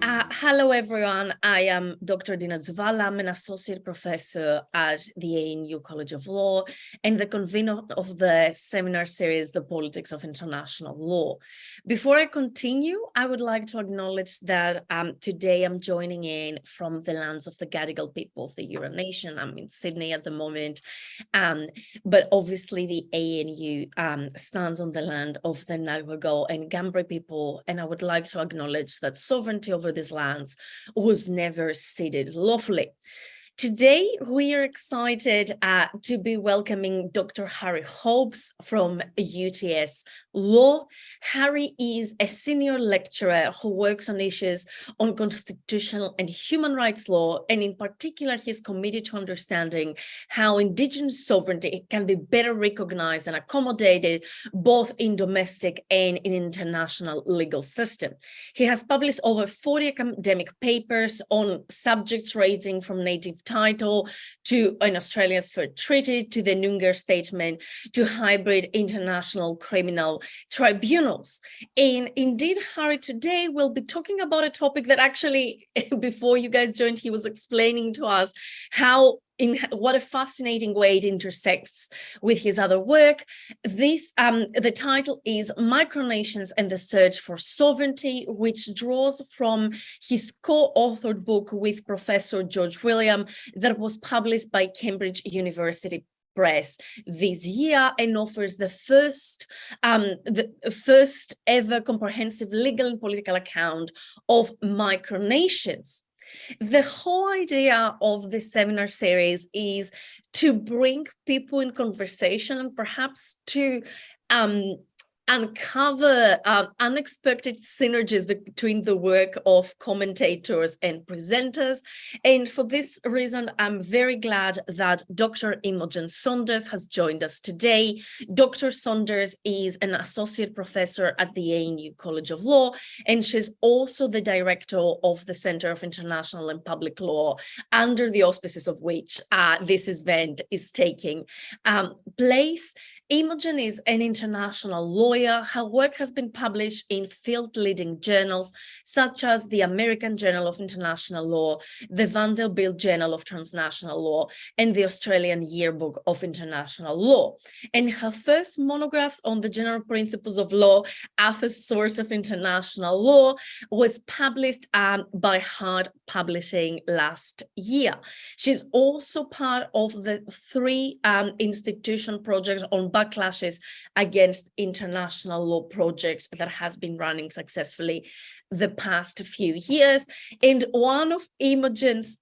Hello, everyone. I am Dr. Dina Zuvala. I'm an associate professor at the ANU College of Law and the convener of the seminar series, The Politics of International Law. Before I continue, I would like to acknowledge that today I'm joining in from the lands of the Gadigal people of the Eora Nation. I'm in Sydney at the moment, but obviously the ANU stands on the land of the Navajo and Ngambri people, and I would like to acknowledge that sovereignty over these lands was never ceded lawfully. Today, we are excited to be welcoming Dr. Harry Hobbs from UTS Law. Harry is a senior lecturer who works on issues on constitutional and human rights law, and in particular, he's committed to understanding how Indigenous sovereignty can be better recognized and accommodated both in domestic and in international legal system. He has published over 40 academic papers on subjects ranging from native title to an Australia's Third Treaty, to the Noongar Statement, to hybrid international criminal tribunals. And indeed, Harry today will be talking about a topic that actually, before you guys joined, he was explaining to us how in what a fascinating way it intersects with his other work. The title is Micronations and the Search for Sovereignty, which draws from his co-authored book with Professor George William that was published by Cambridge University Press this year, and offers the first ever comprehensive legal and political account of micronations. The whole idea of this seminar series is to bring people in conversation and perhaps to uncover unexpected synergies between the work of commentators and presenters. And for this reason, I'm very glad that Dr. Imogen Saunders has joined us today. Dr. Saunders is an associate professor at the ANU College of Law, and she's also the director of the Center of International and Public Law, under the auspices of which this event is taking place. Imogen is an international lawyer. Her work has been published in field-leading journals such as the American Journal of International Law, the Vanderbilt Journal of Transnational Law, and the Australian Yearbook of International Law. And her first monographs on the general principles of law as a source of international law was published by Hard Publishing last year. She's also part of the 3 institution projects on backlashes against international law project that has been running successfully the past few years. And one of Imogen's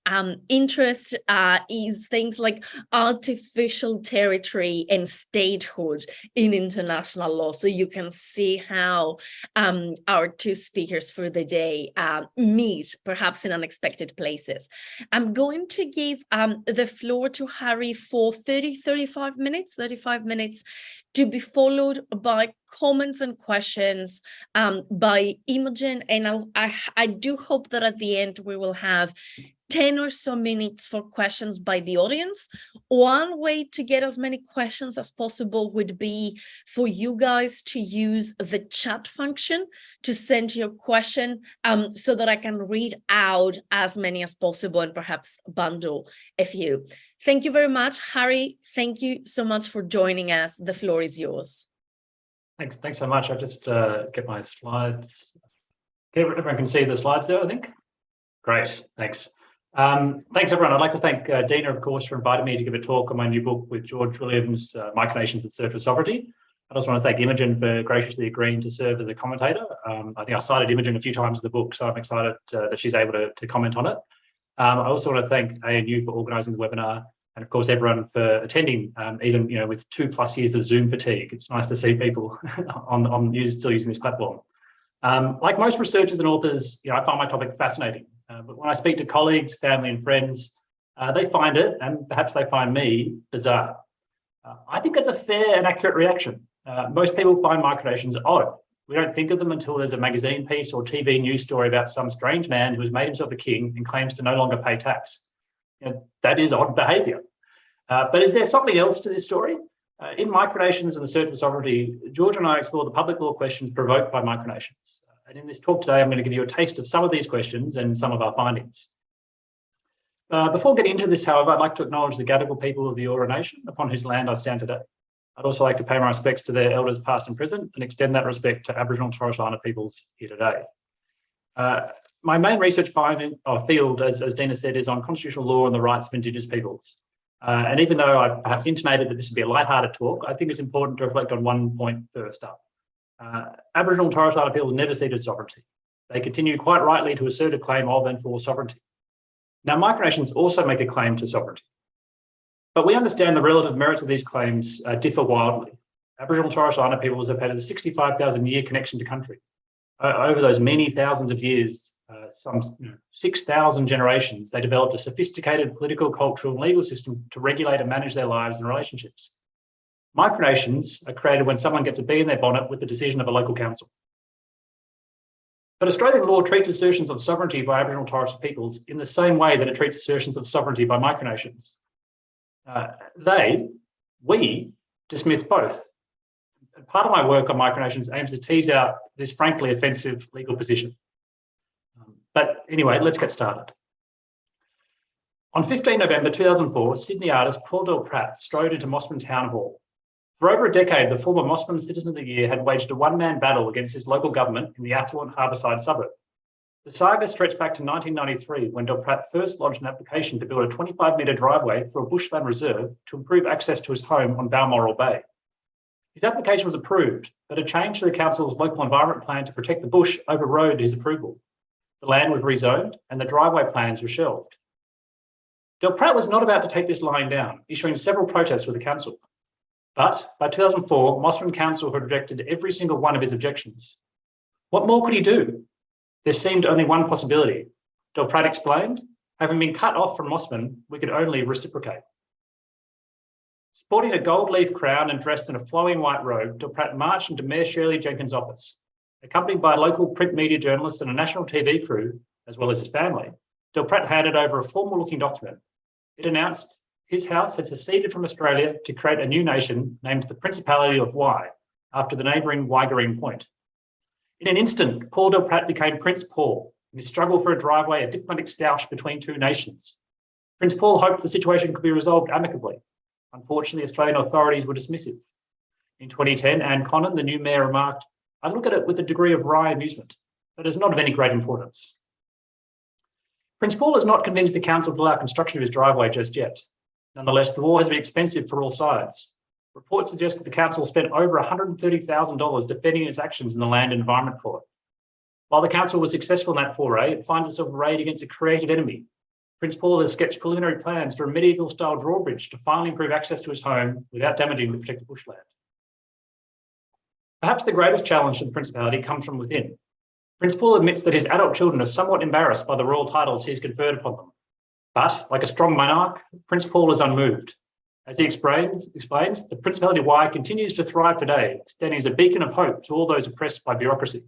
interests is things like artificial territory and statehood in international law. So you can see how our 2 speakers for the day meet, perhaps in unexpected places. I'm going to give the floor to Harry for 35 minutes, to be followed by comments and questions by Imogen. And I do hope that at the end we will have 10 or so minutes for questions by the audience. One way to get as many questions as possible would be for you guys to use the chat function to send your question so that I can read out as many as possible and perhaps bundle a few. Thank you very much, Harry. Thank you so much for joining us. The floor is yours. Thanks so much. I'll just get my slides. Okay, everyone can see the slides there, I think. Great, thanks. Thanks, everyone. I'd like to thank Dina, of course, for inviting me to give a talk on my new book with George Williams, Micronations and Search for Sovereignty. I also want to thank Imogen for graciously agreeing to serve as a commentator. I think I cited Imogen a few times in the book, so I'm excited that she's able to comment on it. I also want to thank ANU for organising the webinar, and of course everyone for attending, even with 2+ years of Zoom fatigue. It's nice to see people still using this platform. Like most researchers and authors, I find my topic fascinating. But when I speak to colleagues, family and friends, they find it, and perhaps they find me, bizarre. I think that's a fair and accurate reaction. Most people find micronations odd. We don't think of them until there's a magazine piece or TV news story about some strange man who has made himself a king and claims to no longer pay tax. That is odd behaviour. But is there something else to this story? In Micronations and the Search for Sovereignty, George and I explore the public law questions provoked by micronations. And in this talk today, I'm going to give you a taste of some of these questions and some of our findings. Before getting into this, however, I'd like to acknowledge the Gadigal people of the Eora Nation, upon whose land I stand today. I'd also like to pay my respects to their elders past and present and extend that respect to Aboriginal and Torres Strait Islander peoples here today. My main research field, as Dina said, is on constitutional law and the rights of Indigenous peoples. And even though I perhaps intimated that this would be a lighthearted talk, I think it's important to reflect on one point first up. Aboriginal and Torres Strait Islander peoples never ceded sovereignty. They continue quite rightly to assert a claim of and for sovereignty. Now, micronations also make a claim to sovereignty, but we understand the relative merits of these claims differ wildly. Aboriginal and Torres Strait Islander peoples have had a 65,000-year connection to country. Over those many thousands of years, some 6,000 generations, they developed a sophisticated political, cultural, and legal system to regulate and manage their lives and relationships. Micronations are created when someone gets a bee in their bonnet with the decision of a local council. But Australian law treats assertions of sovereignty by Aboriginal and Torres Strait peoples in the same way that it treats assertions of sovereignty by micronations. We dismiss both. And part of my work on micronations aims to tease out this frankly offensive legal position. But anyway, let's get started. On 15 November 2004, Sydney artist Paul Del Prat strode into Mossman Town Hall. For over a decade, the former Mossman Citizen of the Year had waged a one-man battle against his local government in the affluent Harbourside suburb. The saga stretched back to 1993, when Del Prat first lodged an application to build a 25-metre driveway through a bushland reserve to improve access to his home on Balmoral Bay. His application was approved, but a change to the council's local environment plan to protect the bush overrode his approval. The land was rezoned and the driveway plans were shelved. Del Prat was not about to take this lying down, issuing several protests with the council. But by 2004, Mossman Council had rejected every single one of his objections. What more could he do? There seemed only one possibility. Del Prat explained, having been cut off from Mossman, we could only reciprocate. Sporting a gold leaf crown and dressed in a flowing white robe, Del Prat marched into Mayor Shirley Jenkins' office. Accompanied by local print media journalists and a national TV crew, as well as his family, Del Prat handed over a formal-looking document. It announced his house had seceded from Australia to create a new nation named the Principality of Y, after the neighbouring Wygarine Point. In an instant, Paul Del Prat became Prince Paul, in his struggle for a driveway, a diplomatic stoush between two nations. Prince Paul hoped the situation could be resolved amicably. Unfortunately, Australian authorities were dismissive. In 2010, Anne Connon, the new mayor, remarked, "I look at it with a degree of wry amusement, but is not of any great importance." Prince Paul has not convinced the council to allow construction of his driveway just yet. Nonetheless, the war has been expensive for all sides. Reports suggest that the council spent over $130,000 defending its actions in the Land and Environment Court. While the council was successful in that foray, it finds itself arrayed against a created enemy. Prince Paul has sketched preliminary plans for a medieval-style drawbridge to finally improve access to his home without damaging the protected bushland. Perhaps the greatest challenge to the Principality comes from within. Prince Paul admits that his adult children are somewhat embarrassed by the royal titles he has conferred upon them. But, like a strong monarch, Prince Paul is unmoved. As he explains, the Principality of Y continues to thrive today, standing as a beacon of hope to all those oppressed by bureaucracy.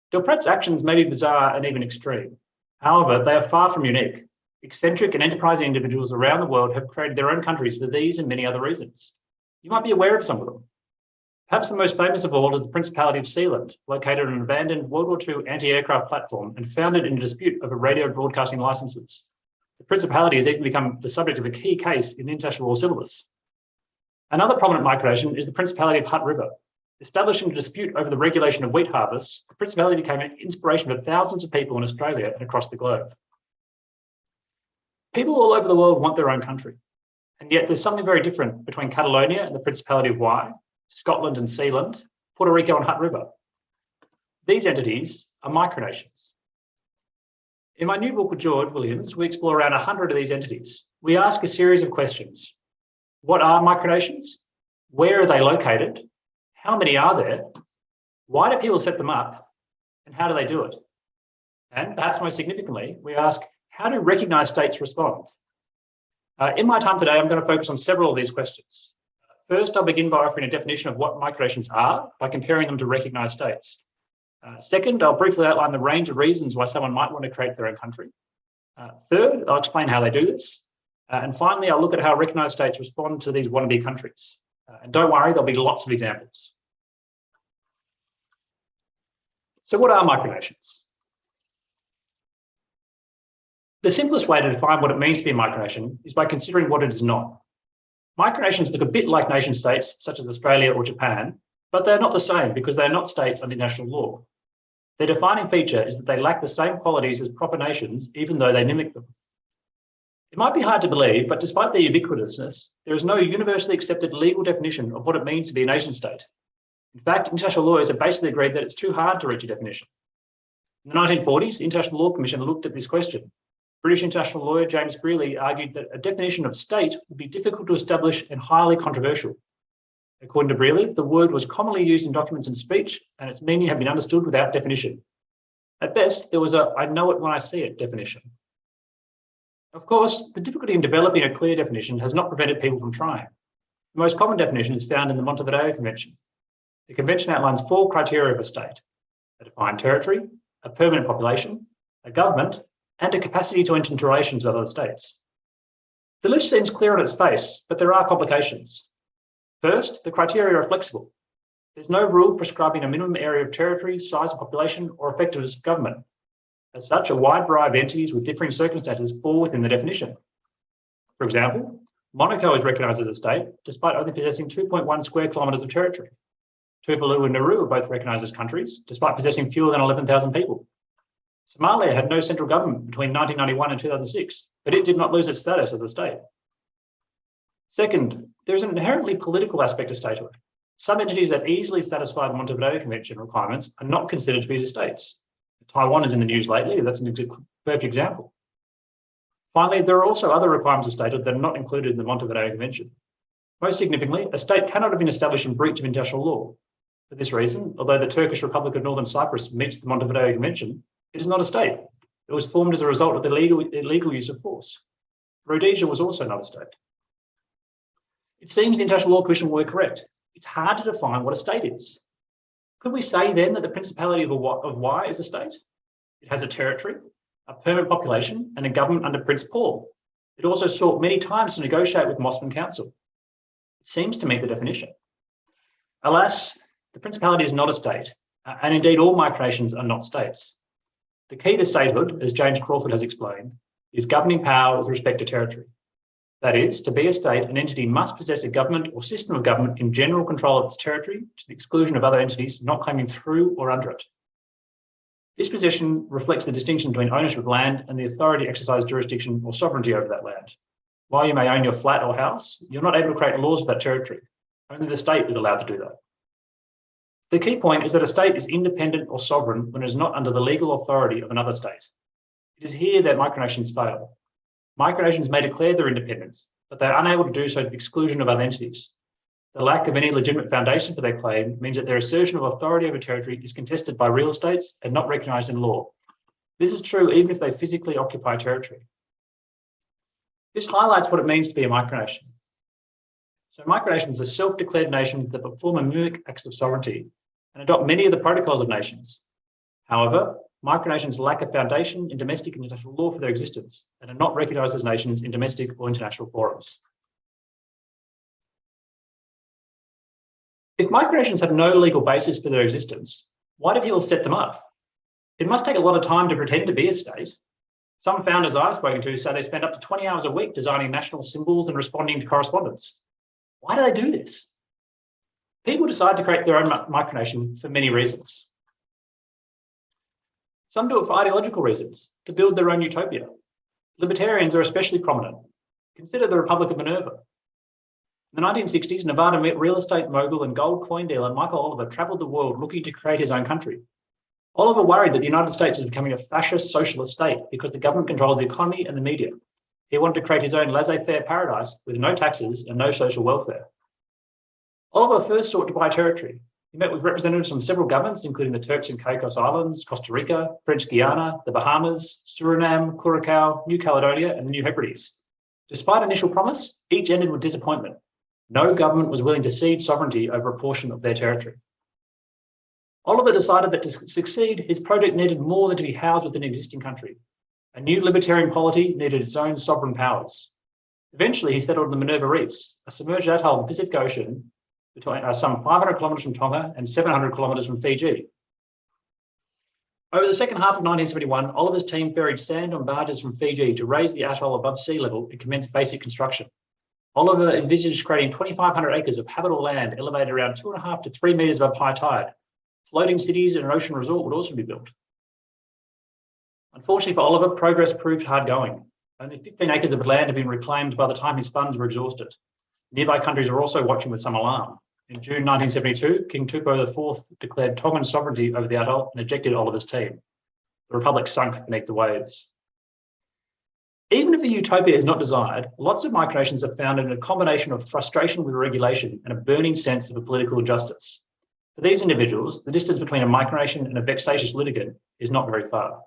Del Prat's actions may be bizarre and even extreme. However, they are far from unique. Eccentric and enterprising individuals around the world have created their own countries for these and many other reasons. You might be aware of some of them. Perhaps the most famous of all is the Principality of Sealand, located on an abandoned World War II anti-aircraft platform and founded in a dispute over radio broadcasting licenses. The Principality has even become the subject of a key case in the international law syllabus. Another prominent micronation is the Principality of Hutt River. Established in a dispute over the regulation of wheat harvests, the Principality became an inspiration for thousands of people in Australia and across the globe. People all over the world want their own country, and yet there's something very different between Catalonia and the Principality of Y, Scotland and Sealand, Puerto Rico and Hutt River. These entities are micronations. In my new book with George Williams, we explore around 100 of these entities. We ask a series of questions. What are micronations? Where are they located? How many are there? Why do people set them up? And how do they do it? And perhaps most significantly, we ask, how do recognised states respond? In my time today, I'm going to focus on several of these questions. First, I'll begin by offering a definition of what micronations are by comparing them to recognised states. Second, I'll briefly outline the range of reasons why someone might want to create their own country. Third, I'll explain how they do this. And finally, I'll look at how recognised states respond to these wannabe countries. And don't worry, there'll be lots of examples. So what are micronations? The simplest way to define what it means to be a micronation is by considering what it is not. Micronations look a bit like nation states, such as Australia or Japan, but they're not the same because they're not states under international law. Their defining feature is that they lack the same qualities as proper nations, even though they mimic them. It might be hard to believe, but despite their ubiquitousness, there is no universally accepted legal definition of what it means to be a nation state. In fact, international lawyers have basically agreed that it's too hard to reach a definition. In the 1940s, the International Law Commission looked at this question. British international lawyer James Brearley argued that a definition of state would be difficult to establish and highly controversial. According to Brearley, the word was commonly used in documents and speech, and its meaning had been understood without definition. At best, there was a "I know it when I see it" definition. Of course, the difficulty in developing a clear definition has not prevented people from trying. The most common definition is found in the Montevideo Convention. The convention outlines 4 criteria of a state: a defined territory, a permanent population, a government, and a capacity to enter into relations with other states. The list seems clear on its face, but there are complications. First, the criteria are flexible. There's no rule prescribing a minimum area of territory, size of population, or effectiveness of government. As such, a wide variety of entities with differing circumstances fall within the definition. For example, Monaco is recognised as a state, despite only possessing 2.1 square kilometres of territory. Tuvalu and Nauru are both recognised as countries, despite possessing fewer than 11,000 people. Somalia had no central government between 1991 and 2006, but it did not lose its status as a state. Second, there is an inherently political aspect of statehood. Some entities that easily satisfy the Montevideo Convention requirements are not considered to be states. Taiwan is in the news lately, that's a perfect example. Finally, there are also other requirements of statehood that are not included in the Montevideo Convention. Most significantly, a state cannot have been established in breach of international law. For this reason, although the Turkish Republic of Northern Cyprus meets the Montevideo Convention, it is not a state. It was formed as a result of the illegal use of force. Rhodesia was also not a state. It seems the International Law Commission were correct. It's hard to define what a state is. Could we say then that the Principality of Y is a state? It has a territory, a permanent population, and a government under Prince Paul. It also sought many times to negotiate with Mosman Council. It seems to meet the definition. Alas, the Principality is not a state, and indeed all micronations are not states. The key to statehood, as James Crawford has explained, is governing power with respect to territory. That is, to be a state, an entity must possess a government or system of government in general control of its territory to the exclusion of other entities not claiming through or under it. This position reflects the distinction between ownership of land and the authority to exercise jurisdiction or sovereignty over that land. While you may own your flat or house, you're not able to create laws for that territory. Only the state is allowed to do that. The key point is that a state is independent or sovereign when it is not under the legal authority of another state. It is here that micronations fail. Micronations may declare their independence, but they're unable to do so to the exclusion of other entities. The lack of any legitimate foundation for their claim means that their assertion of authority over territory is contested by real states and not recognised in law. This is true even if they physically occupy territory. This highlights what it means to be a micronation. So micronations are self-declared nations that perform and mimic acts of sovereignty and adopt many of the protocols of nations. However, micronations lack a foundation in domestic and international law for their existence and are not recognised as nations in domestic or international forums. If micronations have no legal basis for their existence, why do people set them up? It must take a lot of time to pretend to be a state. Some founders I've spoken to say they spend up to 20 hours a week designing national symbols and responding to correspondence. Why do they do this? People decide to create their own micronation for many reasons. Some do it for ideological reasons, to build their own utopia. Libertarians are especially prominent. Consider the Republic of Minerva. In the 1960s, Nevada real estate mogul and gold coin dealer Michael Oliver travelled the world looking to create his own country. Oliver worried that the United States was becoming a fascist socialist state because the government controlled the economy and the media. He wanted to create his own laissez-faire paradise with no taxes and no social welfare. Oliver first sought to buy territory. He met with representatives from several governments, including the Turks and Caicos Islands, Costa Rica, French Guiana, the Bahamas, Suriname, Curacao, New Caledonia, and the New Hebrides. Despite initial promise, each ended with disappointment. No government was willing to cede sovereignty over a portion of their territory. Oliver decided that to succeed, his project needed more than to be housed within an existing country. A new libertarian polity needed its own sovereign powers. Eventually, he settled in the Minerva Reefs, a submerged atoll in the Pacific Ocean, between some 500 kilometres from Tonga and 700 kilometres from Fiji. Over the second half of 1971, Oliver's team ferried sand on barges from Fiji to raise the atoll above sea level and commence basic construction. Oliver envisaged creating 2,500 acres of habitable land elevated around 2.5 to 3 metres above high tide. Floating cities and an ocean resort would also be built. Unfortunately for Oliver, progress proved hard going. Only 15 acres of land had been reclaimed by the time his funds were exhausted. Nearby countries were also watching with some alarm. In June 1972, King Tupou IV declared Tongan sovereignty over the atoll and ejected Oliver's team. The Republic sunk beneath the waves. Even if a utopia is not desired, lots of micronations are found in a combination of frustration with regulation and a burning sense of a political justice. For these individuals, the distance between a micronation and a vexatious litigant is not very far.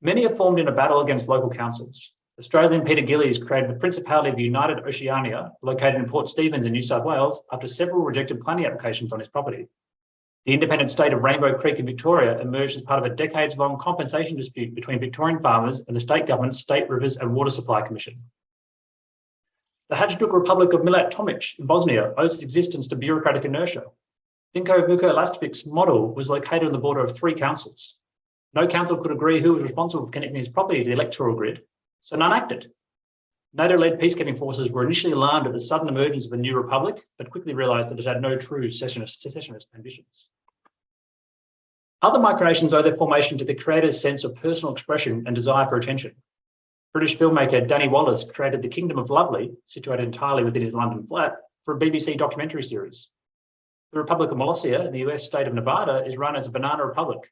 Many are formed in a battle against local councils. Australian Peter Gillies created the Principality of United Oceania, located in Port Stephens in New South Wales, after several rejected planning applications on his property. The independent state of Rainbow Creek in Victoria emerged as part of a decades-long compensation dispute between Victorian farmers and the state government's State Rivers and Water Supply Commission. The Hajduk Republic of Milat Tomic in Bosnia owes its existence to bureaucratic inertia. Vinko Vuko Lastovic's model was located on the border of 3 councils. No council could agree who was responsible for connecting his property to the electoral grid, so none acted. NATO-led peacekeeping forces were initially alarmed at the sudden emergence of a new republic, but quickly realised that it had no true secessionist ambitions. Other micronations owe their formation to the creator's sense of personal expression and desire for attention. British filmmaker Danny Wallace created the Kingdom of Lovely, situated entirely within his London flat, for a BBC documentary series. The Republic of Molossia in the US state of Nevada is run as a banana republic.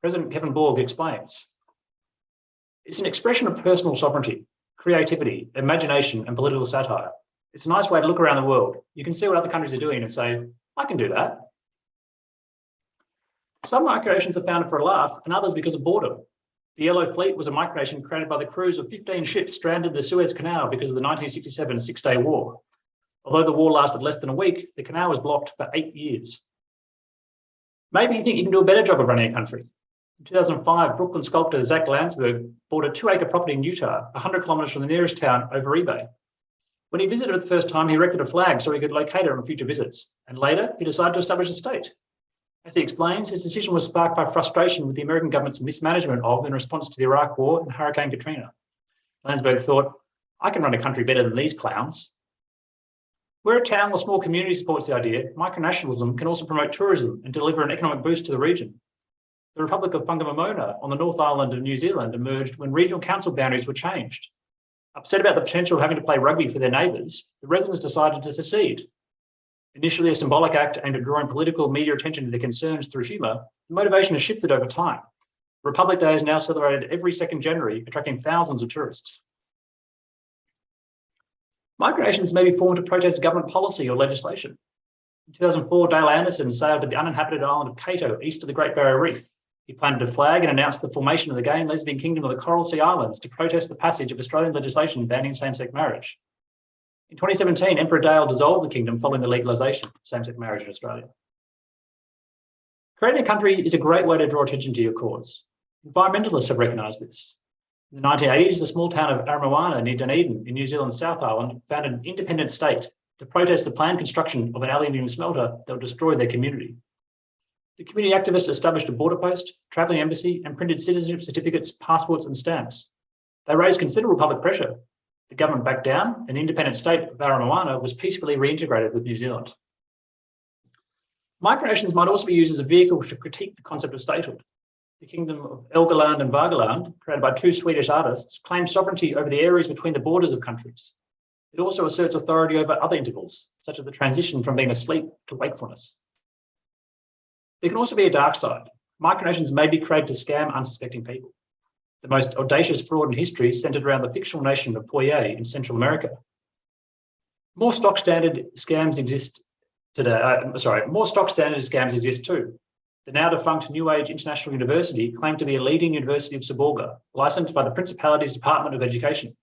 President Kevin Borg explains, "It's an expression of personal sovereignty, creativity, imagination, and political satire. It's a nice way to look around the world. You can see what other countries are doing and say, I can do that." Some micronations are founded for a laugh and others because of boredom. The Yellow Fleet was a micronation created by the crews of 15 ships stranded in the Suez Canal because of the 1967 Six-Day War. Although the war lasted less than a week, the canal was blocked for 8 years. Maybe you think you can do a better job of running a country. In 2005, Brooklyn sculptor Zach Landsberg bought a 2-acre property in Utah, 100 kilometres from the nearest town, over eBay. When he visited it the first time, he erected a flag so he could locate it on future visits. And later, he decided to establish a state. As he explains, his decision was sparked by frustration with the American government's mismanagement of in response to the Iraq War and Hurricane Katrina. Landsberg thought, I can run a country better than these clowns. Where a town or small community supports the idea, micronationalism can also promote tourism and deliver an economic boost to the region. The Republic of Whangamamona on the North Island of New Zealand emerged when regional council boundaries were changed. Upset about the potential of having to play rugby for their neighbours, the residents decided to secede. Initially a symbolic act aimed at drawing political media attention to their concerns through humour, the motivation has shifted over time. Republic Day is now celebrated every 2nd January, attracting thousands of tourists. Micronations may be formed to protest government policy or legislation. In 2004, Dale Anderson sailed to the uninhabited island of Cato, east of the Great Barrier Reef. He planted a flag and announced the formation of the Gay and Lesbian Kingdom of the Coral Sea Islands to protest the passage of Australian legislation banning same-sex marriage. In 2017, Emperor Dale dissolved the kingdom following the legalisation of same-sex marriage in Australia. Creating a country is a great way to draw attention to your cause. Environmentalists have recognised this. In the 1980s, the small town of Are near Dunedin in New Zealand's South Island founded an independent state to protest the planned construction of an aluminium smelter that would destroy their community. The community activists established a border post, travelling embassy, and printed citizenship certificates, passports, and stamps. They raised considerable public pressure. The government backed down, and the independent state of Are was peacefully reintegrated with New Zealand. Micronations might also be used as a vehicle to critique the concept of statehood. The kingdom of Elgaland and Vargaland, created by 2 Swedish artists, claims sovereignty over the areas between the borders of countries. It also asserts authority over other intervals, such as the transition from being asleep to wakefulness. There can also be a dark side. Micronations may be created to scam unsuspecting people. The most audacious fraud in history centred around the fictional nation of Poye in Central America. More stock standard scams exist today. More stock standard scams exist too. The now defunct New Age International University claimed to be a leading university of Seborga, licensed by the Principality's Department of Education.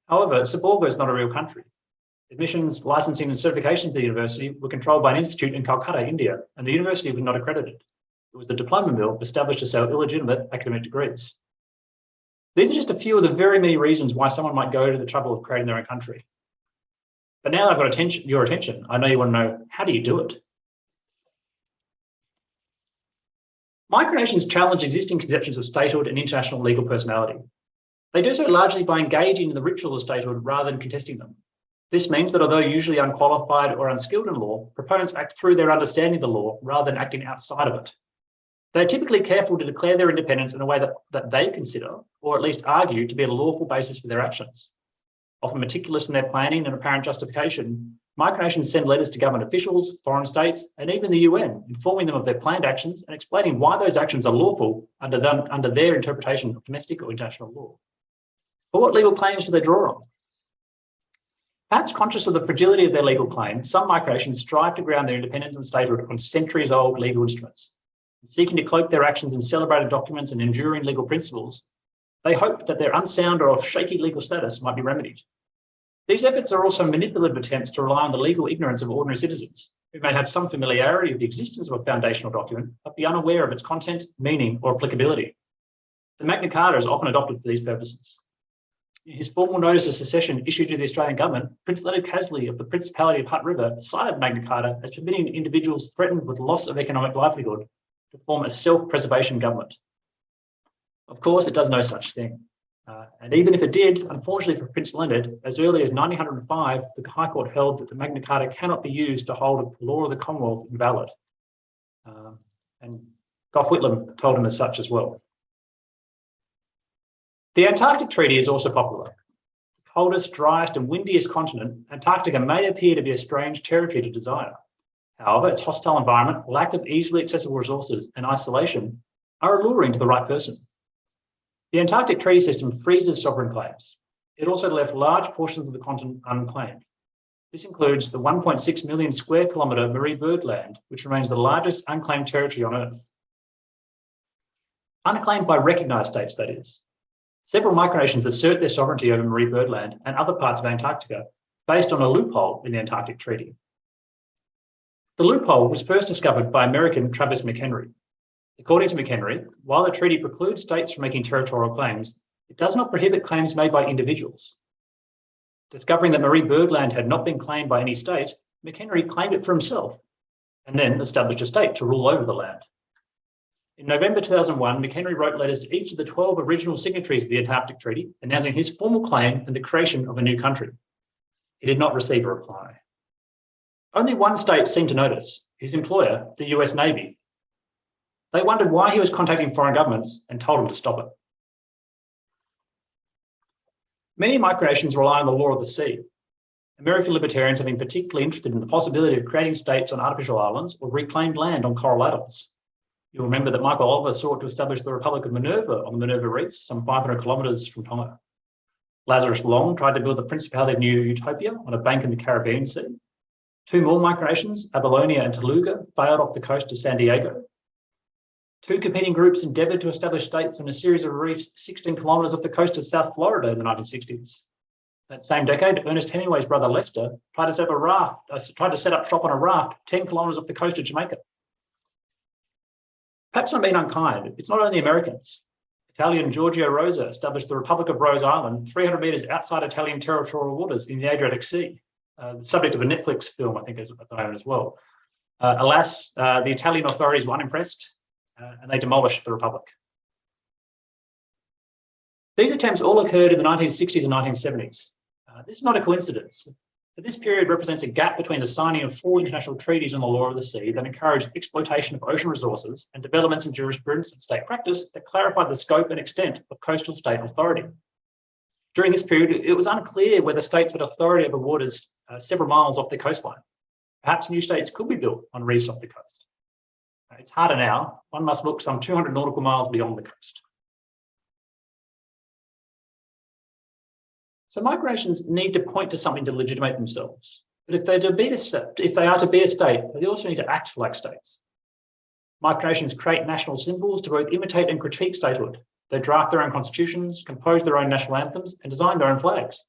However, Seborga is not a real country. Admissions, licensing and certification for the university were controlled by an institute in Calcutta, India, and the university was not accredited. It was the diploma mill established to sell illegitimate academic degrees. These are just a few of the very many reasons why someone might go to the trouble of creating their own country. But now I've got your attention, I know you want to know, how do you do it? Micronations challenge existing conceptions of statehood and international legal personality. They do so largely by engaging in the ritual of statehood rather than contesting them. This means that although usually unqualified or unskilled in law, proponents act through their understanding of the law rather than acting outside of it. They are typically careful to declare their independence in a way that they consider, or at least argue, to be a lawful basis for their actions. Often meticulous in their planning and apparent justification, micronations send letters to government officials, foreign states, and even the UN, informing them of their planned actions and explaining why those actions are lawful under their interpretation of domestic or international law. But what legal claims do they draw on? Perhaps conscious of the fragility of their legal claim, some micronations strive to ground their independence and statehood on centuries-old legal instruments. Seeking to cloak their actions in celebrated documents and enduring legal principles, they hope that their unsound or shaky legal status might be remedied. These efforts are also manipulative attempts to rely on the legal ignorance of ordinary citizens, who may have some familiarity with the existence of a foundational document, but be unaware of its content, meaning, or applicability. The Magna Carta is often adopted for these purposes. In his formal notice of secession issued to the Australian government, Prince Leonard Casley of the Principality of Hutt River cited Magna Carta as permitting individuals threatened with loss of economic livelihood to form a self-preservation government. Of course, it does no such thing. And even if it did, unfortunately for Prince Leonard, as early as 1905, the High Court held that the Magna Carta cannot be used to hold a law of the Commonwealth invalid. And Gough Whitlam told him as such as well. The Antarctic Treaty is also popular. The coldest, driest and windiest continent, Antarctica may appear to be a strange territory to desire. However, its hostile environment, lack of easily accessible resources and isolation are alluring to the right person. The Antarctic Treaty System freezes sovereign claims. It also left large portions of the continent unclaimed. This includes the 1.6 million square kilometre Marie Byrd land, which remains the largest unclaimed territory on Earth. Unclaimed by recognised states, that is. Several micronations assert their sovereignty over Marie Byrd land and other parts of Antarctica based on a loophole in the Antarctic Treaty. The loophole was first discovered by American Travis McHenry. According to McHenry, while the treaty precludes states from making territorial claims, it does not prohibit claims made by individuals. Discovering that Marie Byrd land had not been claimed by any state, McHenry claimed it for himself and then established a state to rule over the land. In November 2001, McHenry wrote letters to each of the 12 original signatories of the Antarctic Treaty, announcing his formal claim and the creation of a new country. He did not receive a reply. Only one state seemed to notice, his employer, the US Navy. They wondered why he was contacting foreign governments and told him to stop it. Many micronations rely on the law of the sea. American libertarians have been particularly interested in the possibility of creating states on artificial islands or reclaimed land on coral atolls. You'll remember that Michael Oliver sought to establish the Republic of Minerva on the Minerva Reefs, some 500 kilometres from Tonga. Lazarus Long tried to build the Principality of New Utopia on a bank in the Caribbean Sea. Two more micronations, Abylonia and Teluga, failed off the coast of San Diego. Two competing groups endeavoured to establish states on a series of reefs 16 kilometres off the coast of South Florida in the 1960s. That same decade, Ernest Hemingway's brother Lester tried to set up shop on a raft 10 kilometres off the coast of Jamaica. Perhaps I'm being unkind. It's not only Americans. Italian Giorgio Rosa established the Republic of Rose Island 300 metres outside Italian territorial waters in the Adriatic Sea, the subject of a Netflix film, I think, at the moment as well. Alas, the Italian authorities were unimpressed and they demolished the Republic. These attempts all occurred in the 1960s and 1970s. This is not a coincidence. But this period represents a gap between the signing of 4 international treaties on the law of the sea that encourage exploitation of ocean resources and developments in jurisprudence and state practice that clarified the scope and extent of coastal state authority. During this period, it was unclear whether states had authority over waters several miles off their coastline. Perhaps new states could be built on reefs off the coast. It's harder now. One must look some 200 nautical miles beyond the coast. So micronations need to point to something to legitimate themselves. But if they are to be a state, they also need to act like states. Micronations create national symbols to both imitate and critique statehood. They draft their own constitutions, compose their own national anthems, and design their own flags.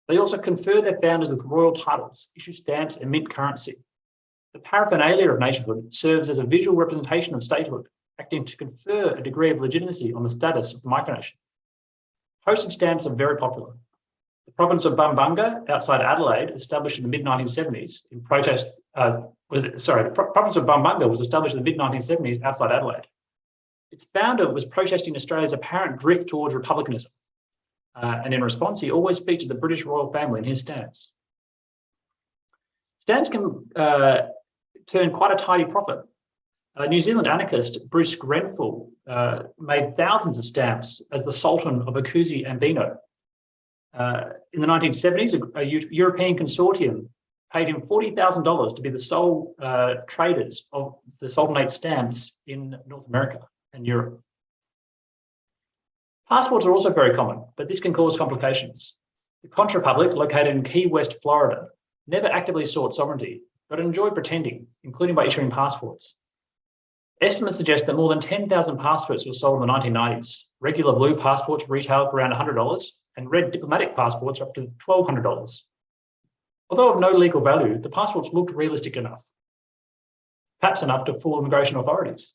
They also confer their founders with royal titles, issue stamps, and mint currency. The paraphernalia of nationhood serves as a visual representation of statehood, acting to confer a degree of legitimacy on the status of the micronation. Postage stamps are very popular. The province of Bumbunga outside Adelaide, established in the mid-1970s in protest, the province of Bumbunga was established in the mid-1970s outside Adelaide. Its founder was protesting Australia's apparent drift towards republicanism. And in response, he always featured the British royal family in his stamps. Stamps can turn quite a tidy profit. New Zealand anarchist Bruce Grenfell made thousands of stamps as the Sultan of Akuzi Ambino. In the 1970s, a European consortium paid him $40,000 to be the sole traders of the Sultanate stamps in North America and Europe. Passports are also very common, but this can cause complications. The Contra Republic, located in Key West, Florida, never actively sought sovereignty, but enjoyed pretending, including by issuing passports. Estimates suggest that more than 10,000 passports were sold in the 1990s. Regular blue passports retailed for around $100, and red diplomatic passports up to $1,200. Although of no legal value, the passports looked realistic enough, perhaps enough to fool immigration authorities.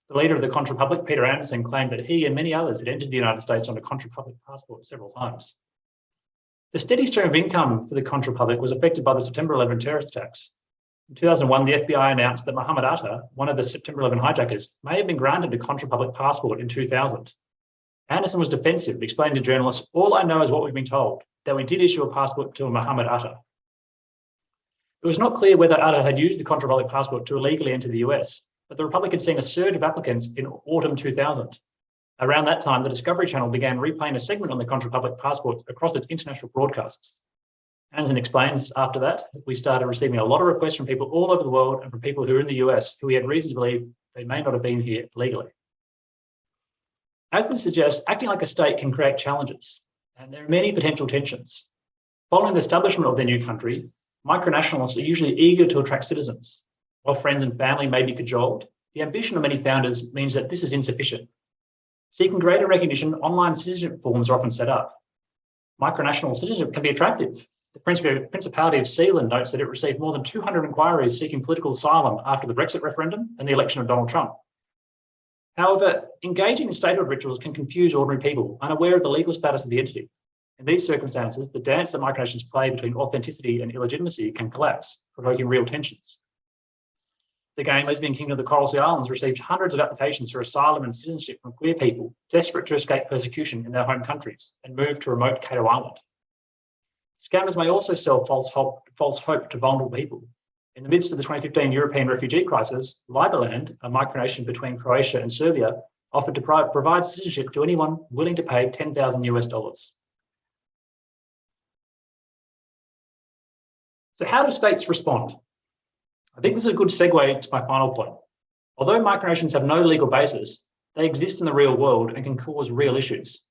The leader of the Contra Republic, Peter Anderson, claimed that he and many others had entered the United States on a Contra Republic passport several times. The steady stream of income for the Contra Republic was affected by the September 11 terrorist attacks. In 2001, the FBI announced that Mohammed Atta, one of the September 11 hijackers, may have been granted a Contra Republic passport in 2000. Anderson was defensive, explaining to journalists, "All I know is what we've been told, that we did issue a passport to Mohammed Atta." It was not clear whether Atta had used the Contra Republic passport to illegally enter the US, but the Republic had seen a surge of applicants in autumn 2000. Around that time, the Discovery Channel began replaying a segment on the Contra Republic passport across its international broadcasts. Anderson explains, after that, we started receiving a lot of requests from people all over the world and from people who are in the US who we had reason to believe they may not have been here legally. As this suggests, acting like a state can create challenges, and there are many potential tensions. Following the establishment of their new country, micronationalists are usually eager to attract citizens. While friends and family may be cajoled, the ambition of many founders means that this is insufficient. Seeking greater recognition, online citizenship forms are often set up. Micronational citizenship can be attractive. The Principality of Sealand notes that it received more than 200 inquiries seeking political asylum after the Brexit referendum and the election of Donald Trump. However, engaging in statehood rituals can confuse ordinary people, unaware of the legal status of the entity. In these circumstances, the dance that micronations play between authenticity and illegitimacy can collapse, provoking real tensions. The gay and lesbian kingdom of the Coral Sea Islands received hundreds of applications for asylum and citizenship from queer people desperate to escape persecution in their home countries and move to remote Cato Island. Scammers may also sell false hope to vulnerable people. In the midst of the 2015 European refugee crisis, Legality, a micronation between Croatia and Serbia, offered to provide citizenship to anyone willing to pay $10,000 US. So how do states respond? I think this is a good segue to my final point. Although micronations have no legal basis, they exist in the real world and can cause real issues.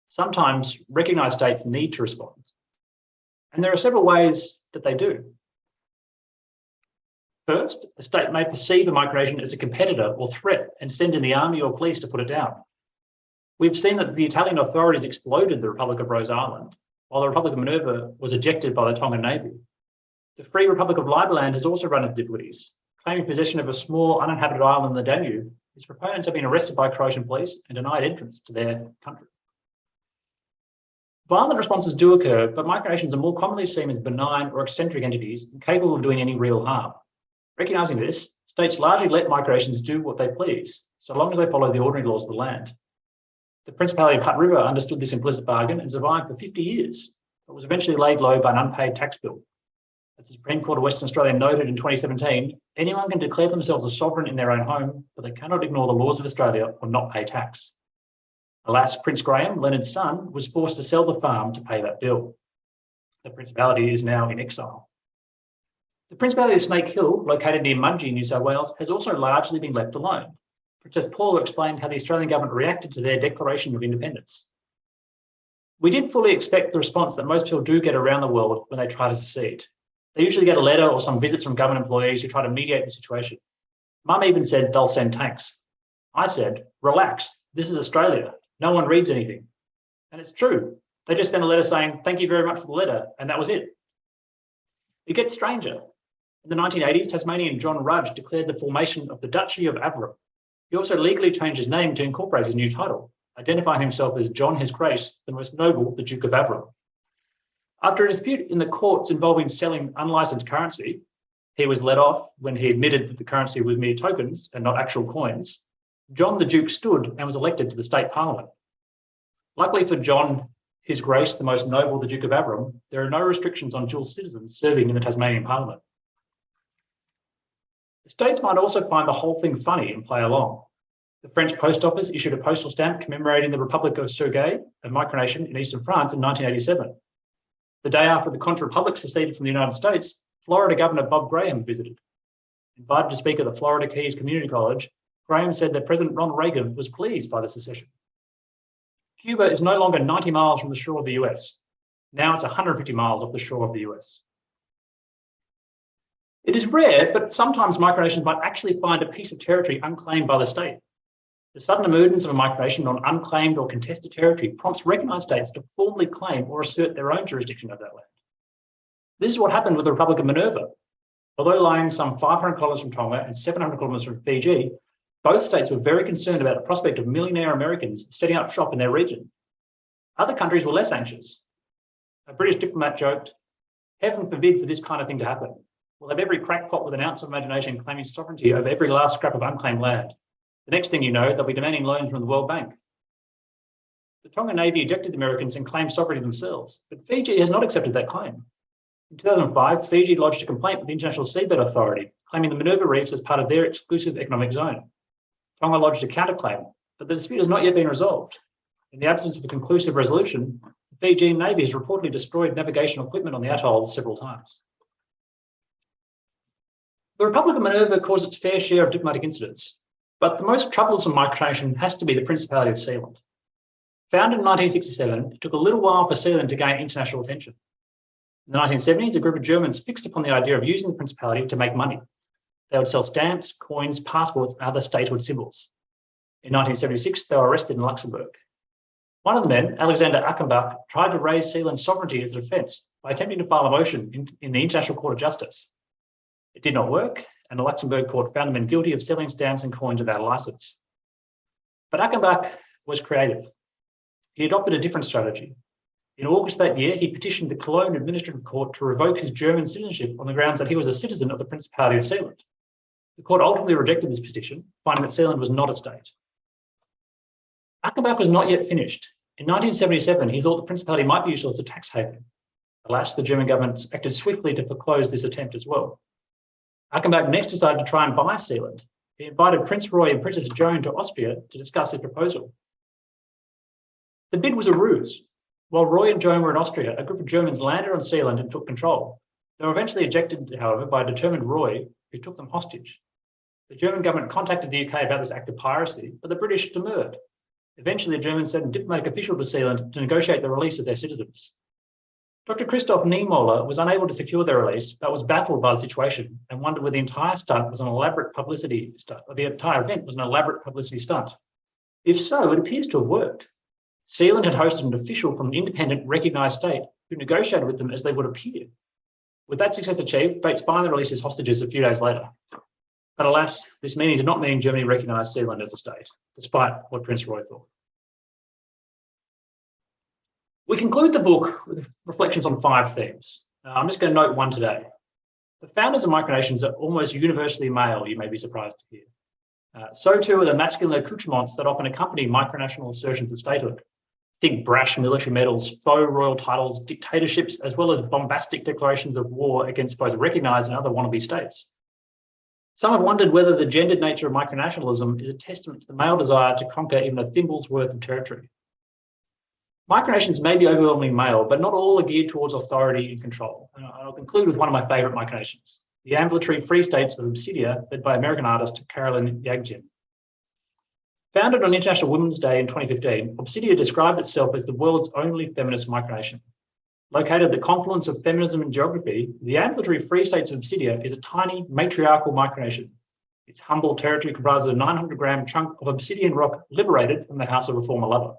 Sometimes recognised states need to respond. And there are several ways that they do. First, a state may perceive a micronation as a competitor or threat and send in the army or police to put it down. We've seen that the Italian authorities exploded the Republic of Rose Island, while the Republic of Minerva was ejected by the Tongan Navy. The Free Republic of Liberland has also run into difficulties. Claiming possession of a small uninhabited island in the Danube, its proponents have been arrested by Croatian police and denied entrance to their country. Violent responses do occur, but micronations are more commonly seen as benign or eccentric entities incapable of doing any real harm. Recognising this, states largely let micronations do what they please, so long as they follow the ordinary laws of the land. The Principality of Hutt River understood this implicit bargain and survived for 50 years, but was eventually laid low by an unpaid tax bill. As the Supreme Court of Western Australia noted in 2017, anyone can declare themselves a sovereign in their own home, but they cannot ignore the laws of Australia or not pay tax. Alas, Prince Graham, Leonard's son, was forced to sell the farm to pay that bill. The Principality is now in exile. The Principality of Snake Hill, located near Mudgee, New South Wales, has also largely been left alone. Princess Paula explained how the Australian government reacted to their declaration of independence. We did fully expect the response that most people do get around the world when they try to secede. They usually get a letter or some visits from government employees who try to mediate the situation. Mum even said they'll send tanks. I said, relax, this is Australia. No one reads anything. And it's true. They just sent a letter saying, thank you very much for the letter, and that was it. It gets stranger. In the 1980s, Tasmanian John Rudge declared the formation of the Duchy of Avram. He also legally changed his name to incorporate his new title, identifying himself as John His Grace, the Most Noble, the Duke of Avram. After a dispute in the courts involving selling unlicensed currency, he was let off when he admitted that the currency was mere tokens and not actual coins. John the Duke stood and was elected to the state parliament. Luckily for John, His Grace, the Most Noble, the Duke of Avram, there are no restrictions on dual citizens serving in the Tasmanian Parliament. The states might also find the whole thing funny and play along. The French Post Office issued a postal stamp commemorating the Republic of Sergueï, a micronation in eastern France, in 1987. The day after the Contra Republic seceded from the United States, Florida Governor Bob Graham visited. Invited to speak at the Florida Keys Community College, Graham said that President Ronald Reagan was pleased by the secession. Cuba is no longer 90 miles from the shore of the US. Now it's 150 miles off the shore of the US. It is rare, but sometimes micronations might actually find a piece of territory unclaimed by the state. The sudden emergence of a micronation on unclaimed or contested territory prompts recognised states to formally claim or assert their own jurisdiction of that land. This is what happened with the Republic of Minerva. Although lying some 500 kilometres from Tonga and 700 kilometres from Fiji, both states were very concerned about the prospect of millionaire Americans setting up shop in their region. Other countries were less anxious. A British diplomat joked, "Heaven forbid for this kind of thing to happen. We'll have every crackpot with an ounce of imagination claiming sovereignty over every last scrap of unclaimed land. The next thing you know, they'll be demanding loans from the World Bank." The Tonga Navy ejected the Americans and claimed sovereignty themselves, but Fiji has not accepted that claim. In 2005, Fiji lodged a complaint with the International Seabed Authority, claiming the Minerva Reefs as part of their exclusive economic zone. Tonga lodged a counterclaim, but the dispute has not yet been resolved. In the absence of a conclusive resolution, the Fijian Navy has reportedly destroyed navigational equipment on the atolls several times. The Republic of Minerva caused its fair share of diplomatic incidents, but the most troublesome micronation has to be the Principality of Sealand. Founded in 1967, it took a little while for Sealand to gain international attention. In the 1970s, a group of Germans fixed upon the idea of using the Principality to make money. They would sell stamps, coins, passports, and other statehood symbols. In 1976, they were arrested in Luxembourg. One of the men, Alexander Achenbach, tried to raise Sealand's sovereignty as a defence by attempting to file a motion in the International Court of Justice. It did not work, and the Luxembourg court found the men guilty of selling stamps and coins without a licence. But Achenbach was creative. He adopted a different strategy. In August that year, he petitioned the Cologne Administrative Court to revoke his German citizenship on the grounds that he was a citizen of the Principality of Sealand. The court ultimately rejected this petition, finding that Sealand was not a state. Achenbach was not yet finished. In 1977, he thought the Principality might be useful as a tax haven. Alas, the German government acted swiftly to foreclose this attempt as well. Achenbach next decided to try and buy Sealand. He invited Prince Roy and Princess Joan to Austria to discuss his proposal. The bid was a ruse. While Roy and Joan were in Austria, a group of Germans landed on Sealand and took control. They were eventually ejected, however, by a determined Roy, who took them hostage. The German government contacted the UK about this act of piracy, but the British demurred. Eventually, the Germans sent a diplomatic official to Sealand to negotiate the release of their citizens. Dr. Christoph Niemöller was unable to secure their release, but was baffled by the situation and wondered whether the entire stunt was an elaborate publicity stunt, or the entire event was an elaborate publicity stunt. If so, it appears to have worked. Sealand had hosted an official from an independent, recognised state who negotiated with them as they would appear. With that success achieved, Bates finally released his hostages a few days later. But alas, this meaning did not mean Germany recognised Sealand as a state, despite what Prince Roy thought. We conclude the book with reflections on 5 themes. I'm just going to note one today. The founders of micronations are almost universally male, you may be surprised to hear. So too are the masculine accoutrements that often accompany micronational assertions of statehood. Think brash military medals, faux royal titles, dictatorships, as well as bombastic declarations of war against both recognised and other wannabe states. Some have wondered whether the gendered nature of micronationalism is a testament to the male desire to conquer even a thimble's worth of territory. Micronations may be overwhelmingly male, but not all are geared towards authority and control. And I'll conclude with one of my favourite micronations, the ambulatory free states of Oceania, led by American artist Carolyn Yagdjian. Founded on International Women's Day in 2015, Oceania describes itself as the world's only feminist micronation. Located at the confluence of feminism and geography, the ambulatory free states of Oceania is a tiny matriarchal micronation. Its humble territory comprises a 900-gram chunk of obsidian rock liberated from the house of a former lover.